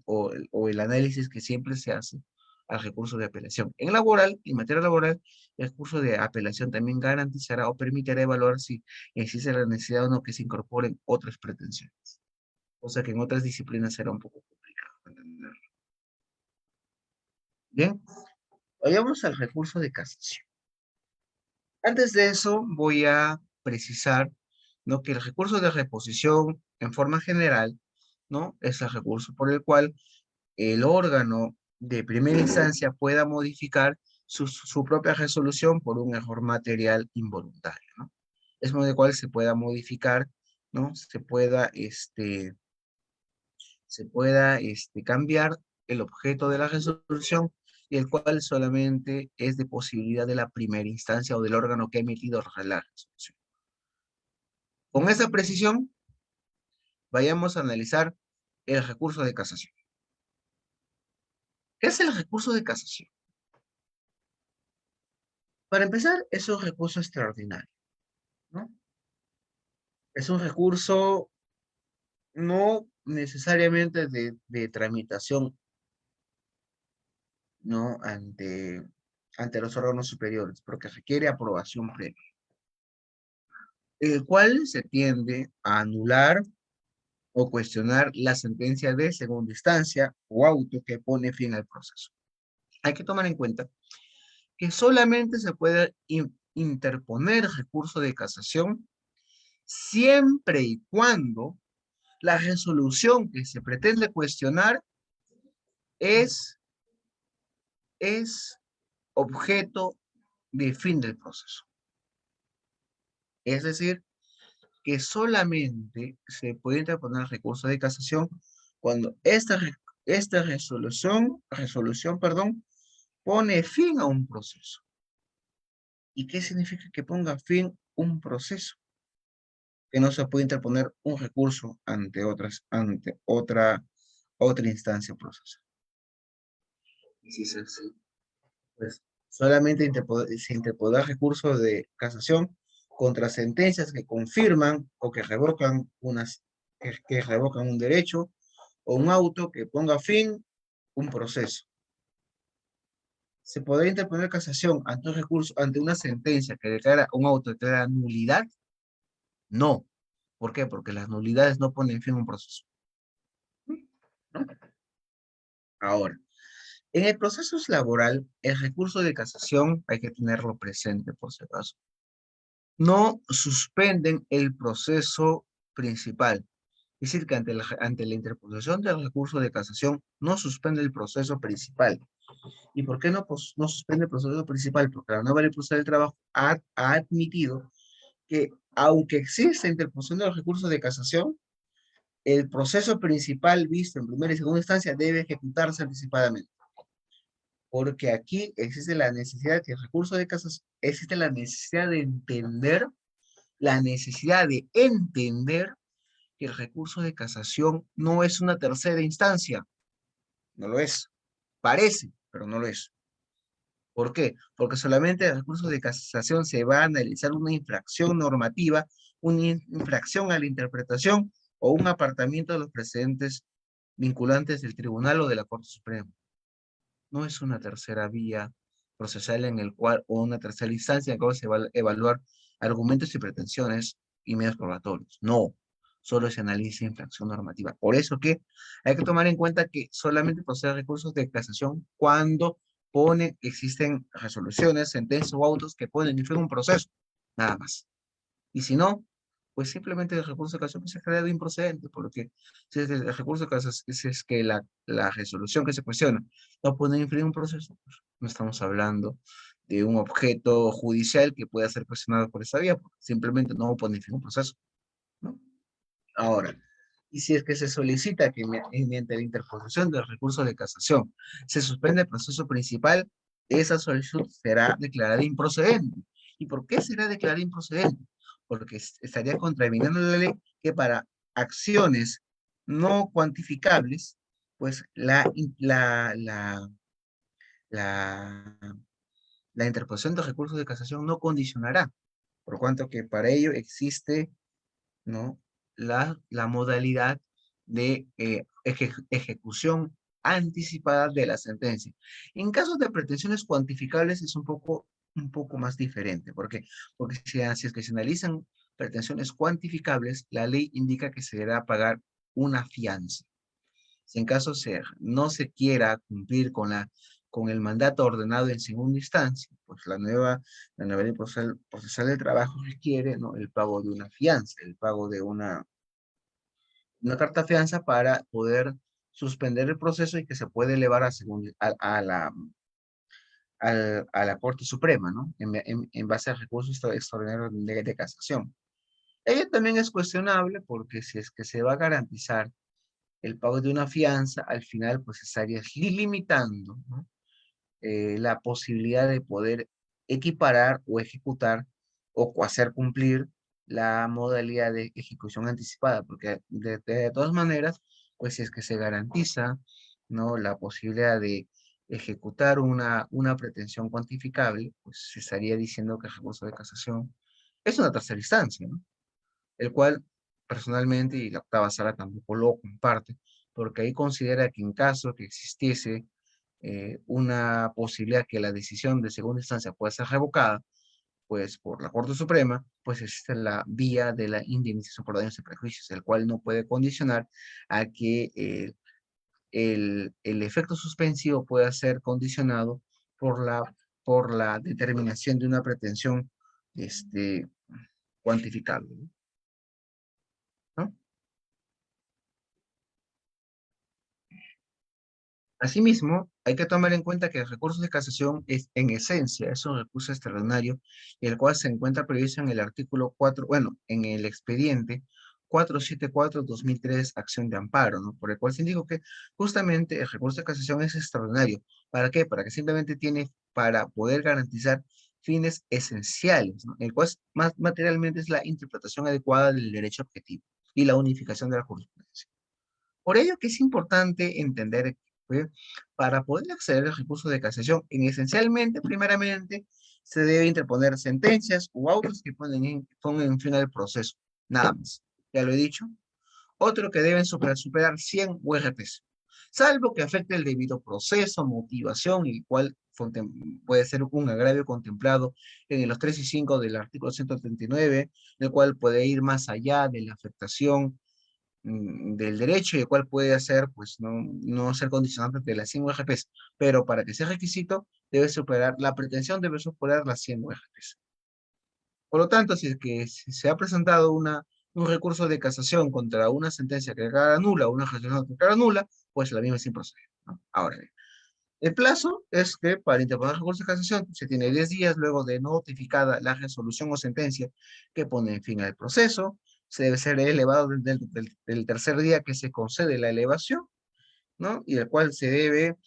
o el análisis que siempre se hace al recurso de apelación. En materia laboral, el recurso de apelación también garantizará o permitirá evaluar si existe la necesidad o no que se incorporen otras pretensiones, cosa que en otras disciplinas será un poco complicado entender. Bien, vayamos al recurso de casación. Antes de eso, voy a precisar, ¿no? Que el recurso de reposición, en forma general, ¿no? Es el recurso por el cual el órgano de primera instancia pueda modificar su propia resolución por un error material involuntario, ¿no? Es modo de cual se pueda modificar, ¿no? Se pueda cambiar el objeto de la resolución y el cual solamente es de posibilidad de la primera instancia o del órgano que ha emitido la resolución. Con esa precisión, vayamos a analizar el recurso de casación. ¿Qué es el recurso de casación? Para empezar, es un recurso extraordinario, ¿no? Es un recurso no necesariamente de tramitación, ¿no? Ante los órganos superiores, porque requiere aprobación previa, el cual se tiende a anular o cuestionar la sentencia de segunda instancia o auto que pone fin al proceso. Hay que tomar en cuenta que solamente se puede interponer recurso de casación siempre y cuando la resolución que se pretende cuestionar es, es objeto de fin del proceso. Es decir, que solamente se puede interponer recurso de casación cuando esta resolución, perdón, pone fin a un proceso. ¿Y qué significa que ponga fin a un proceso? Que no se puede interponer un recurso ante otra instancia procesal. Y si es así, pues solamente se interpondrá recurso de casación contra sentencias que confirman o que revocan un derecho o un auto que ponga fin a un proceso. ¿Se podrá interponer casación ante un recurso, ante una sentencia que declara un auto declara nulidad? No. ¿Por qué? Porque las nulidades no ponen fin a un proceso, ¿no? Ahora, en el proceso laboral, el recurso de casación hay que tenerlo presente por si acaso. No suspenden el proceso principal. Es decir, que ante la interposición del recurso de casación no suspende el proceso principal. ¿Y por qué no suspende el proceso principal? Porque la nueva ley procesal del trabajo ha admitido que aunque exista interposición del recurso de casación, el proceso principal visto en primera y segunda instancia debe ejecutarse anticipadamente. Porque aquí existe la necesidad que el recurso de casación, existe la necesidad de entender que el recurso de casación no es una tercera instancia, no lo es. Parece, pero no lo es. ¿Por qué? Porque solamente el recurso de casación se va a analizar una infracción normativa, una infracción a la interpretación o un apartamiento de los precedentes vinculantes del tribunal o de la Corte Suprema. No es una tercera vía procesal en el cual, o una tercera instancia en la cual se va a evaluar argumentos y pretensiones y medios probatorios. No, solo se analiza infracción normativa. Por eso que hay que tomar en cuenta que solamente procede recursos de casación cuando existen resoluciones, sentencias o autos que ponen en fin un proceso, nada más. Y si no, pues simplemente el recurso de casación se ha creado improcedente, porque si es el recurso de casación, si es que la resolución que se cuestiona no pone en fin un proceso, pues no estamos hablando de un objeto judicial que pueda ser cuestionado por esa vía, porque simplemente no pone en fin un proceso, ¿no? Ahora, y si es que se solicita que mediante la interposición del recurso de casación se suspende el proceso principal, esa solicitud será declarada improcedente. ¿Y por qué será declarada improcedente? Porque estaría contraviniendo la ley que para acciones no cuantificables, pues la, la interposición de recursos de casación no condicionará, por cuanto que para ello existe, ¿no? La modalidad de ejecución anticipada de la sentencia. En casos de pretensiones cuantificables es un poco más diferente. ¿Por qué? Porque si es que se analizan pretensiones cuantificables, la ley indica que se deberá pagar una fianza. Si en caso no se quiera cumplir con el mandato ordenado en segunda instancia, pues la nueva ley procesal del trabajo requiere, ¿no?, el pago de una fianza, el pago de una carta fianza para poder suspender el proceso y que se puede elevar a a la Corte Suprema, ¿no? En base al recurso extraordinario de casación. Ello también es cuestionable porque si es que se va a garantizar el pago de una fianza, al final pues estarías limitando, ¿no? La posibilidad de poder equiparar o ejecutar o hacer cumplir la modalidad de ejecución anticipada, porque de todas maneras, pues si es que se garantiza, ¿no? La posibilidad de ejecutar una pretensión cuantificable, pues se estaría diciendo que el recurso de casación es una tercera instancia, ¿no? El cual personalmente y la octava sala tampoco lo comparte, porque ahí considera que en caso que existiese una posibilidad que la decisión de segunda instancia pueda ser revocada, pues por la Corte Suprema, pues existe la vía de la indemnización por daños y prejuicios, el cual no puede condicionar a que el efecto suspensivo pueda ser condicionado por por la determinación de una pretensión este, cuantificable, ¿no? Asimismo, hay que tomar en cuenta que el recurso de casación es, en esencia, es un recurso extraordinario, el cual se encuentra previsto en el artículo 4, bueno, en el expediente 474/2003, acción de amparo, ¿no? Por el cual se indica que justamente el recurso de casación es extraordinario. ¿Para qué? Para que simplemente tiene para poder garantizar fines esenciales, ¿no? El cual más materialmente es la interpretación adecuada del derecho objetivo y la unificación de la jurisprudencia. Por ello que es importante entender que para poder acceder al recurso de casación, esencialmente, primeramente, se debe interponer sentencias o autos que pongan fin al proceso. Nada más. Ya lo he dicho. Otro que deben superar 100 URPs, salvo que afecte el debido proceso, motivación, y cual puede ser un agravio contemplado en los 3 y 5 del artículo 139, el cual puede ir más allá de la afectación del derecho y el cual puede hacer, pues, no ser condicionante de las 100 UGPs, pero para que sea requisito, debe superar, la pretensión debe superar las 100 UGPs. Por lo tanto, si es que se ha presentado un recurso de casación contra una sentencia que declara nula o una resolución que declara nula, pues la misma es improcedente, ¿no? Ahora bien, el plazo es que para interponer recurso de casación se tiene 10 días luego de notificada la resolución o sentencia que pone fin al proceso. Se debe ser elevado del tercer día que se concede la elevación, ¿no? Y el cual se debe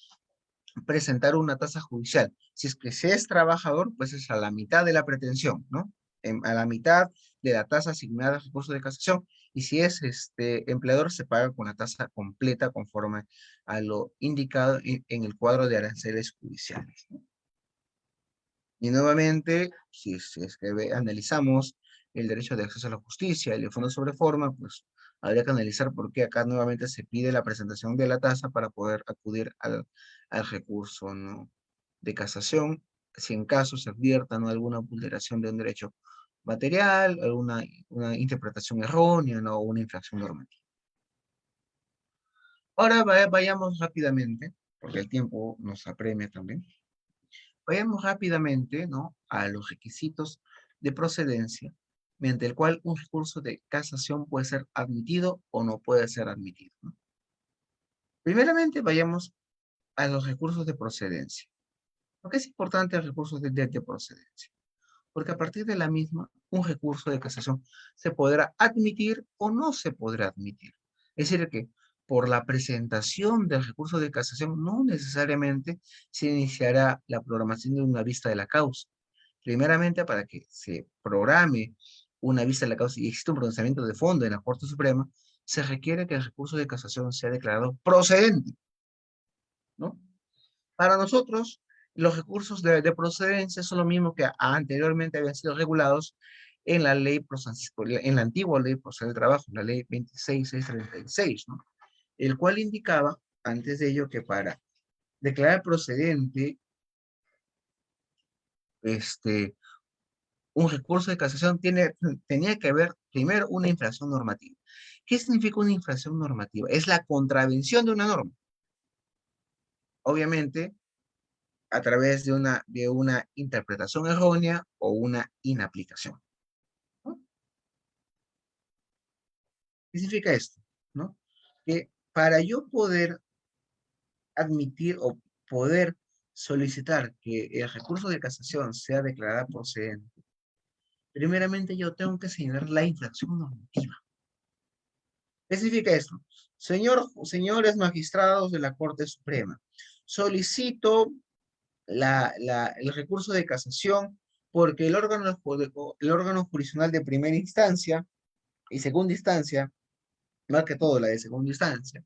presentar una tasa judicial. Si es que se es trabajador, pues es a la mitad de la pretensión, ¿no? A la mitad de la tasa asignada al recurso de casación. Y si es empleador, se paga con la tasa completa conforme a lo indicado en el cuadro de aranceles judiciales, ¿no? Y nuevamente, si es que analizamos el derecho de acceso a la justicia y el fondo sobre forma, pues habría que analizar por qué acá nuevamente se pide la presentación de la tasa para poder acudir al recurso, ¿no? De casación, si en caso se advierta, ¿no? Alguna vulneración de un derecho material, alguna una interpretación errónea, ¿no? O una infracción normativa. Ahora vayamos rápidamente, porque el tiempo nos apremia también. Vayamos rápidamente, ¿no? A los requisitos de procedencia, mediante el cual un recurso de casación puede ser admitido o no puede ser admitido, ¿no? Primeramente, vayamos a los recursos de procedencia. ¿Por qué es importante el recurso de procedencia? Porque a partir de la misma, un recurso de casación se podrá admitir o no se podrá admitir. Es decir, que por la presentación del recurso de casación no necesariamente se iniciará la programación de una vista de la causa. Primeramente, para que se programe una vista de la causa y exista un pronunciamiento de fondo en la Corte Suprema, se requiere que el recurso de casación sea declarado procedente, ¿no? Para nosotros, los recursos de procedencia son lo mismo que anteriormente habían sido regulados en la en la antigua ley procesal del trabajo, la ley 26636, ¿no? El cual indicaba antes de ello que para declarar procedente este, un recurso de casación tenía que haber primero una infracción normativa. ¿Qué significa una infracción normativa? Es la contravención de una norma. Obviamente, a través de una interpretación errónea o una inaplicación, ¿no? ¿Qué significa esto? ¿No? Que para yo poder admitir o poder solicitar que el recurso de casación sea declarado procedente, primeramente yo tengo que señalar la infracción normativa. ¿Qué significa esto? Señores magistrados de la Corte Suprema, solicito el recurso de casación porque el órgano jurisdiccional de primera instancia y segunda instancia, más que todo la de segunda instancia,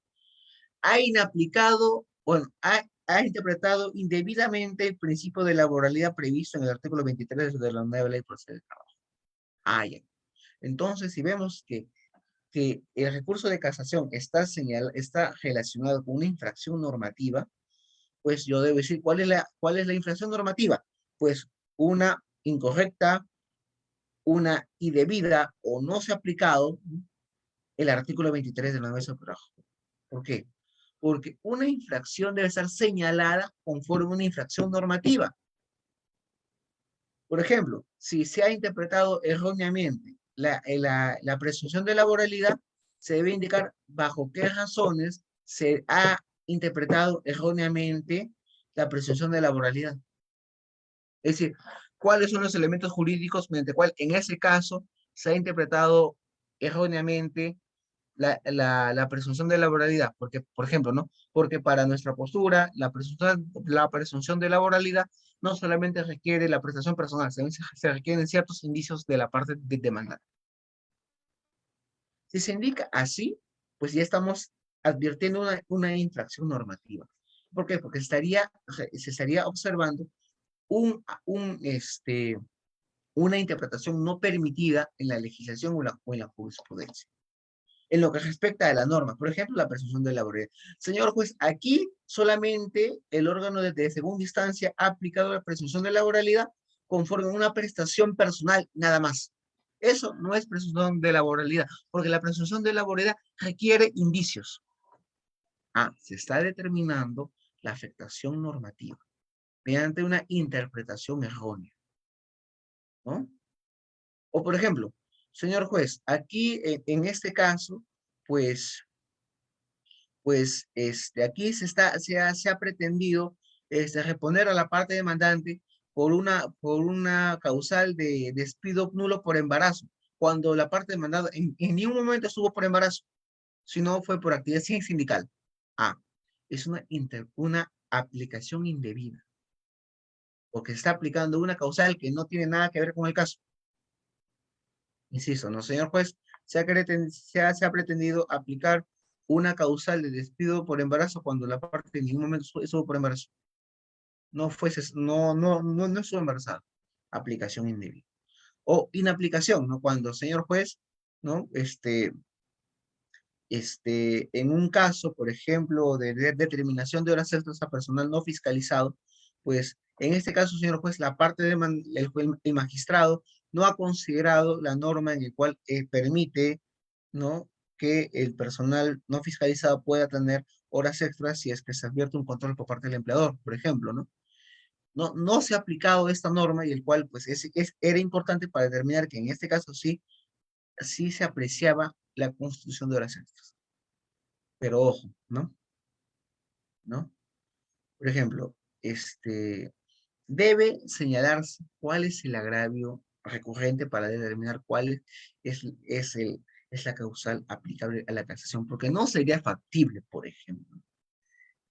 ha inaplicado, bueno, ha interpretado indebidamente el principio de laboralidad previsto en el artículo 23 de la nueva ley procesal del trabajo. Ah, ya. Entonces, si vemos que el recurso de casación está relacionado con una infracción normativa, pues yo debo decir, ¿cuál es la infracción normativa? Pues una incorrecta, una indebida o no se ha aplicado el artículo 23 de la nueva ley del trabajo. ¿Por qué? Porque una infracción debe estar señalada conforme a una infracción normativa. Por ejemplo, si se ha interpretado erróneamente la presunción de laboralidad, se debe indicar bajo qué razones se ha interpretado erróneamente la presunción de laboralidad. Es decir, cuáles son los elementos jurídicos mediante cual en ese caso se ha interpretado erróneamente la presunción de laboralidad, porque, por ejemplo, ¿no? Porque para nuestra postura, la presunción de laboralidad no solamente requiere la prestación personal, se requieren ciertos indicios de la parte de demandante. Si se indica así, pues ya estamos advirtiendo una infracción normativa. ¿Por qué? Porque se estaría observando una interpretación no permitida en la legislación o en la jurisprudencia. En lo que respecta a la norma, por ejemplo, la presunción de laboralidad. Señor juez, aquí solamente el órgano de segunda instancia ha aplicado la presunción de laboralidad conforme a una prestación personal, nada más. Eso no es presunción de laboralidad, porque la presunción de laboralidad requiere indicios. Ah, se está determinando la afectación normativa mediante una interpretación errónea, ¿no? O por ejemplo, señor juez, aquí en este caso, pues aquí se ha pretendido reponer a la parte demandante por una causal de despido nulo por embarazo, cuando la parte demandada en ningún momento estuvo por embarazo, sino fue por actividad sindical. Ah, es una aplicación indebida, porque se está aplicando una causal que no tiene nada que ver con el caso. Insisto, no, señor juez, se ha pretendido aplicar una causal de despido por embarazo cuando la parte en ningún momento estuvo por embarazo. No estuvo embarazada. Aplicación indebida. O inaplicación, ¿no? Cuando, señor juez, ¿no? En un caso, por ejemplo, de determinación de horas extras a personal no fiscalizado, pues en este caso, señor juez, el magistrado no ha considerado la norma en la cual permite, ¿no? Que el personal no fiscalizado pueda tener horas extras si es que se advierte un control por parte del empleador, por ejemplo, ¿no? No se ha aplicado esta norma y el cual, pues, era importante para determinar que en este caso sí se apreciaba la constitución de horas extras. Pero ojo, ¿no? ¿No? Por ejemplo, debe señalarse cuál es el agravio recurrente para determinar cuál es la causal aplicable a la casación, porque no sería factible, por ejemplo,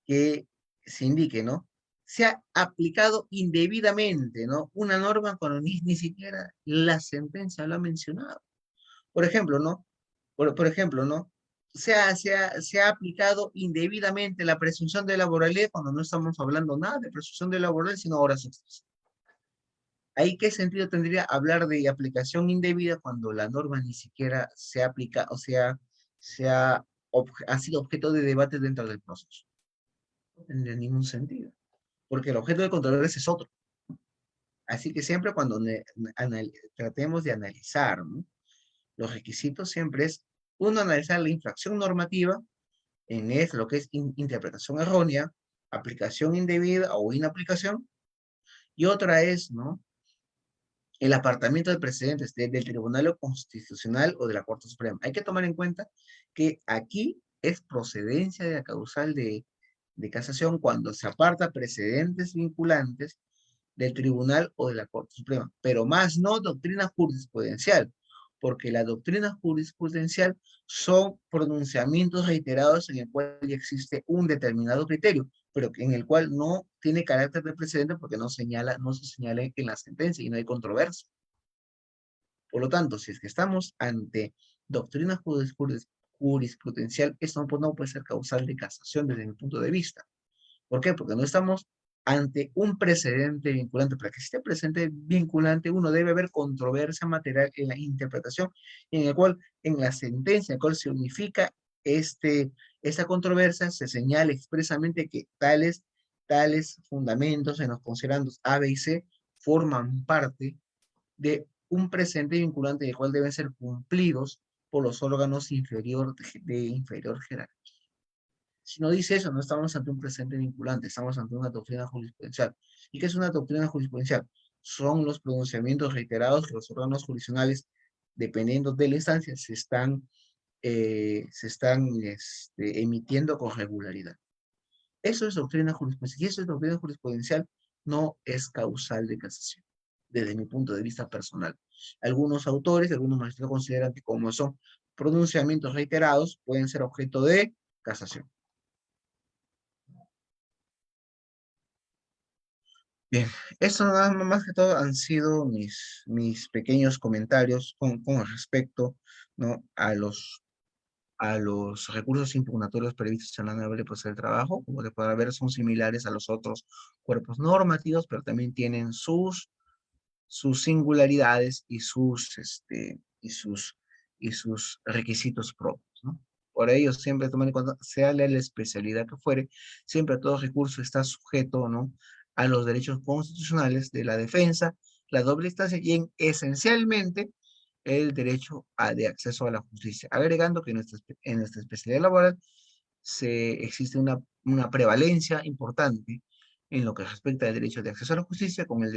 que se indique, ¿no? Se ha aplicado indebidamente, ¿no? Una norma cuando ni siquiera la sentencia lo ha mencionado. Por ejemplo, ¿no? Por ejemplo, ¿no? Se ha aplicado indebidamente la presunción de laboralidad cuando no estamos hablando nada de presunción de laboralidad, sino horas extras. ¿Ahí qué sentido tendría hablar de aplicación indebida cuando la norma ni siquiera se aplica, o sea, ha sido objeto de debate dentro del proceso? No tendría ningún sentido, porque el objeto de controversia es otro. Así que siempre cuando tratemos de analizar, ¿no? Los requisitos siempre es, uno, analizar la infracción normativa, lo que es interpretación errónea, aplicación indebida o inaplicación, y otra es, ¿no? El apartamiento de precedentes del Tribunal Constitucional o de la Corte Suprema. Hay que tomar en cuenta que aquí es procedencia de la causal de casación cuando se aparta precedentes vinculantes del tribunal o de la Corte Suprema, pero más no doctrina jurisprudencial, porque la doctrina jurisprudencial son pronunciamientos reiterados en el cual ya existe un determinado criterio, pero en el cual no tiene carácter de precedente porque no se señala en la sentencia y no hay controversia. Por lo tanto, si es que estamos ante doctrina jurisprudencial, esto no puede ser causal de casación desde mi punto de vista. ¿Por qué? Porque no estamos ante un precedente vinculante. Para que exista precedente vinculante, uno debe haber controversia material en la interpretación, en el cual, en la sentencia, en la cual se unifica esta controversia, se señala expresamente que tales fundamentos en los considerandos A, B y C forman parte de un precedente vinculante del cual deben ser cumplidos por los órganos de inferior jerarquía. Si no dice eso, no estamos ante un precedente vinculante, estamos ante una doctrina jurisprudencial. ¿Y qué es una doctrina jurisprudencial? Son los pronunciamientos reiterados que los órganos jurisdiccionales, dependiendo de la instancia, emitiendo con regularidad. Eso es doctrina jurisprudencial. Y eso es doctrina jurisprudencial, no es causal de casación, desde mi punto de vista personal. Algunos autores, algunos magistrados consideran que como son pronunciamientos reiterados, pueden ser objeto de casación. Bien, eso nada más que todo han sido mis pequeños comentarios con respecto, ¿no? a los recursos impugnatorios previstos en la nueva ley de proceso del trabajo. Como se podrá ver, son similares a los otros cuerpos normativos, pero también tienen sus singularidades y sus requisitos propios, ¿no? Por ello, siempre tomar en cuenta, sea la especialidad que fuere, siempre todo recurso está sujeto, ¿no?, a los derechos constitucionales de la defensa, la doble instancia y esencialmente el derecho de acceso a la justicia. Agregando que en nuestra especialidad laboral existe una prevalencia importante en lo que respecta al derecho de acceso a la justicia con el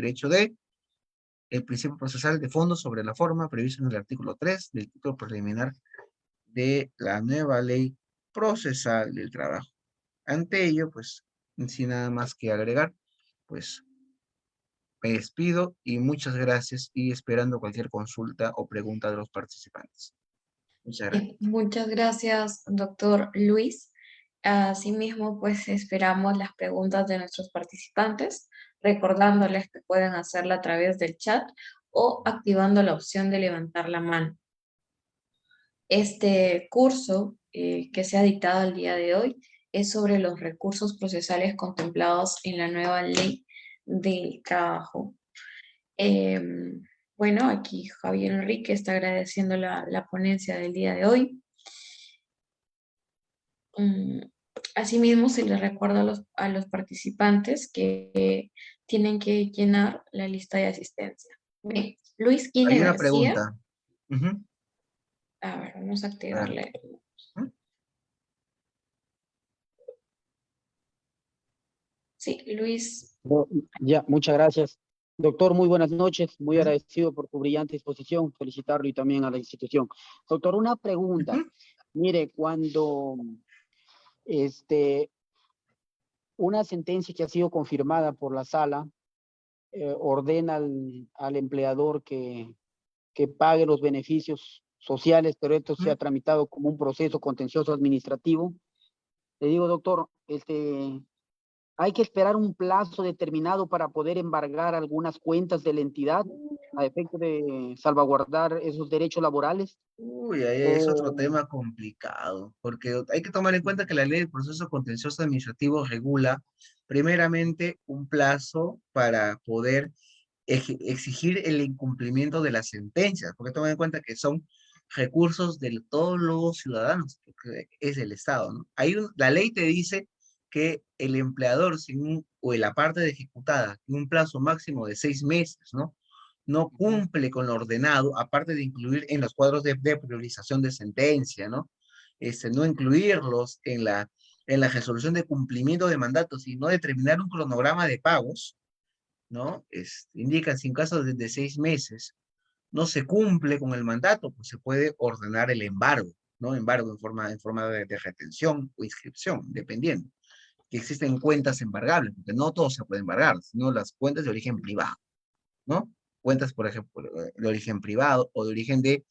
principio procesal de fondo sobre la forma previsto en el artículo 3 del título preliminar de la nueva ley procesal del trabajo. Ante ello, pues, sin nada más que agregar, pues, me despido y muchas gracias y esperando cualquier consulta o pregunta de los participantes. Muchas gracias. Muchas gracias, doctor Luis. Asimismo, pues esperamos las preguntas de nuestros participantes, recordándoles que pueden hacerla a través del chat o activando la opción de levantar la mano. Este curso que se ha dictado el día de hoy es sobre los recursos procesales contemplados en la nueva ley del trabajo. Bueno, aquí Javier Enrique está agradeciendo la ponencia del día de hoy. Asimismo, se les recuerda a los participantes que tienen que llenar la lista de asistencia. Bien, Luis Quine Hay una García. pregunta. Ujú. A ver, vamos a A ver. activarle. ¿Mm? Sí, Luis. Ya, muchas gracias. Doctor, muy buenas noches. Muy ¿Mm? agradecido por tu brillante exposición. Felicitarlo y también a la institución. Doctor, una pregunta. Ujú. Mire, cuando este, una sentencia que ha sido confirmada por la sala ordena al empleador que pague los beneficios sociales, pero esto se ha Ujú. tramitado como un proceso contencioso administrativo. Le digo, doctor, hay que esperar un plazo determinado para poder embargar algunas cuentas de la entidad a efecto de salvaguardar esos derechos laborales. Uy, ahí es otro O, tema complicado, porque hay que tomar en cuenta que la ley del proceso contencioso administrativo regula primeramente un plazo para poder exigir el incumplimiento de las sentencias, porque tomar en cuenta que son recursos de todos los ciudadanos, porque es el Estado, ¿no? La ley te dice que el empleador o la parte de ejecutada tiene un plazo máximo de 6 meses, ¿no? No cumple con lo ordenado, aparte de incluir en los cuadros de priorización de sentencia, ¿no? No incluirlos en la resolución de cumplimiento de mandatos, sino determinar un cronograma de pagos, ¿no? Indican si en caso de 6 meses no se cumple con el mandato, pues se puede ordenar el embargo, ¿no? Embargo en forma de retención o inscripción, dependiendo. que existen cuentas embargables, porque no todo se puede embargar, sino las cuentas de origen privado, ¿no? Cuentas, por ejemplo, de origen privado o de origen de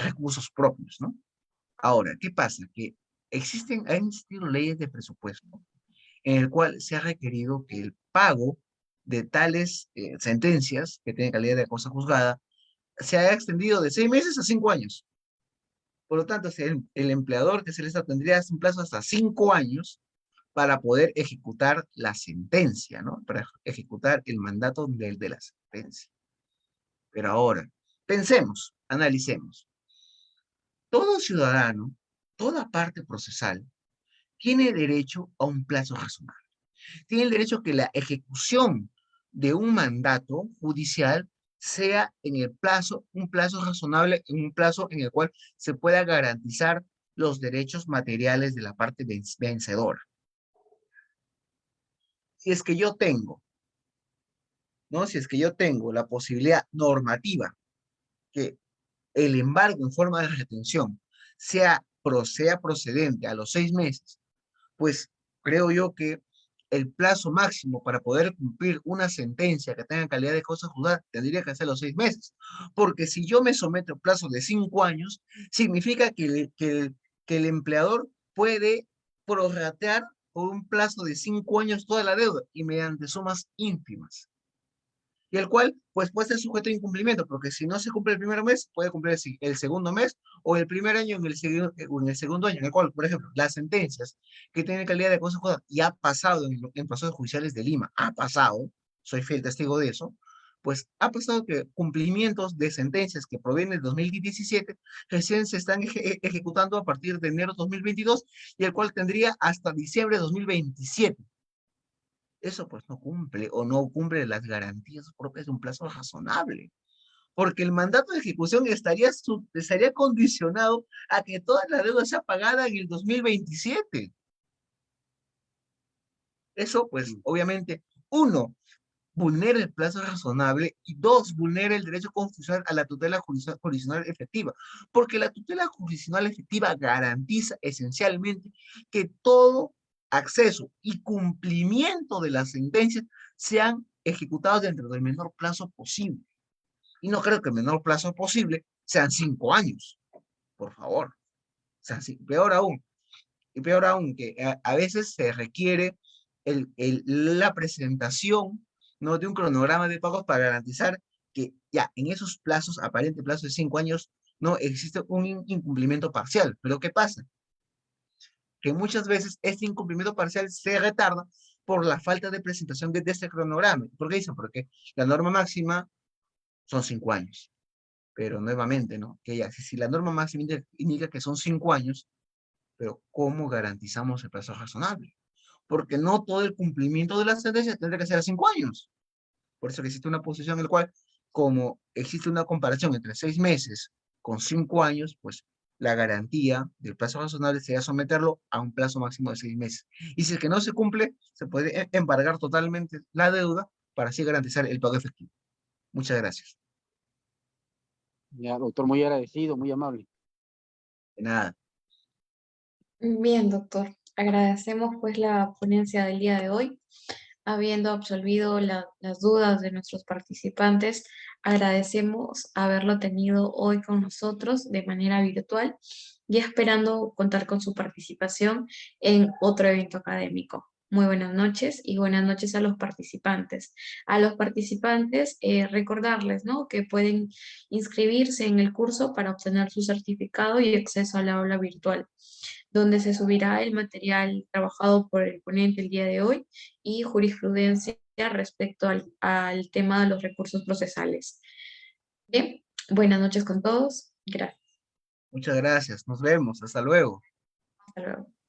recursos propios, ¿no? Ahora, ¿qué pasa? Que han existido leyes de presupuesto en el cual se ha requerido que el pago de tales sentencias que tienen calidad de cosa juzgada se haya extendido de 6 meses a 5 años. Por lo tanto, si el empleador que se les tendría un plazo hasta 5 años para poder ejecutar la sentencia, ¿no? Para ejecutar el mandato de la sentencia. Pero ahora, pensemos, analicemos. Todo ciudadano, toda parte procesal, tiene derecho a un plazo razonable. Tiene el derecho a que la ejecución de un mandato judicial sea en el plazo, un plazo razonable, en un plazo en el cual se pueda garantizar los derechos materiales de la parte vencedora. Si es que yo tengo, ¿no? Si es que yo tengo la posibilidad normativa que el embargo en forma de retención sea procedente a los 6 meses, pues creo yo que el plazo máximo para poder cumplir una sentencia que tenga calidad de cosa juzgada tendría que ser los 6 meses. Porque si yo me someto a un plazo de 5 años, significa que el empleador puede prorratear por un plazo de 5 años toda la deuda y mediante sumas ínfimas y el cual pues puede ser sujeto a incumplimiento, porque si no se cumple el primer mes, puede cumplir el segundo mes o el primer año en el segundo año, en el cual, por ejemplo, las sentencias que tienen calidad de cosa juzgada y ha pasado en procesos judiciales de Lima, ha pasado, soy fiel testigo de eso, pues ha pasado que cumplimientos de sentencias que provienen del 2017 recién se están ejecutando a partir de enero de 2022 y el cual tendría hasta diciembre de 2027. Eso pues no cumple o no cumple las garantías propias de un plazo razonable, porque el mandato de ejecución estaría condicionado a que toda la deuda sea pagada en el 2027. Eso pues obviamente, uno, vulnera el plazo razonable y dos, vulnera el derecho constitucional a la tutela jurisdiccional efectiva, porque la tutela jurisdiccional efectiva garantiza esencialmente que todo acceso y cumplimiento de las sentencias sean ejecutados dentro del menor plazo posible. Y no creo que el menor plazo posible sean 5 años, por favor. O sea, peor aún, que a veces se requiere la presentación, ¿no? De un cronograma de pagos para garantizar que ya en esos plazos, aparente plazo de 5 años, no existe un incumplimiento parcial. Pero ¿qué pasa? Que muchas veces este incumplimiento parcial se retarda por la falta de presentación de este cronograma. ¿Por qué dicen? Porque la norma máxima son 5 años. Pero nuevamente, ¿no? Que ya, si la norma máxima indica que son 5 años, pero ¿cómo garantizamos el plazo razonable? Porque no todo el cumplimiento de la sentencia tendrá que ser a 5 años. Por eso que existe una posición en la cual, como existe una comparación entre 6 meses con 5 años, pues la garantía del plazo razonable sería someterlo a un plazo máximo de 6 meses. Y si es que no se cumple, se puede embargar totalmente la deuda para así garantizar el pago efectivo. Muchas gracias. Ya, doctor, muy agradecido, muy amable. De nada. Bien, doctor. Agradecemos pues la ponencia del día de hoy. Habiendo absolvido las dudas de nuestros participantes, agradecemos haberlo tenido hoy con nosotros de manera virtual y esperando contar con su participación en otro evento académico. Muy buenas noches y buenas noches a los participantes. A los participantes, recordarles, ¿no? Que pueden inscribirse en el curso para obtener su certificado y acceso a la aula virtual, donde se subirá el material trabajado por el ponente el día de hoy y jurisprudencia respecto al tema de los recursos procesales. Bien, buenas noches con todos. Gracias. Muchas gracias. Nos vemos. Hasta luego. Hasta luego.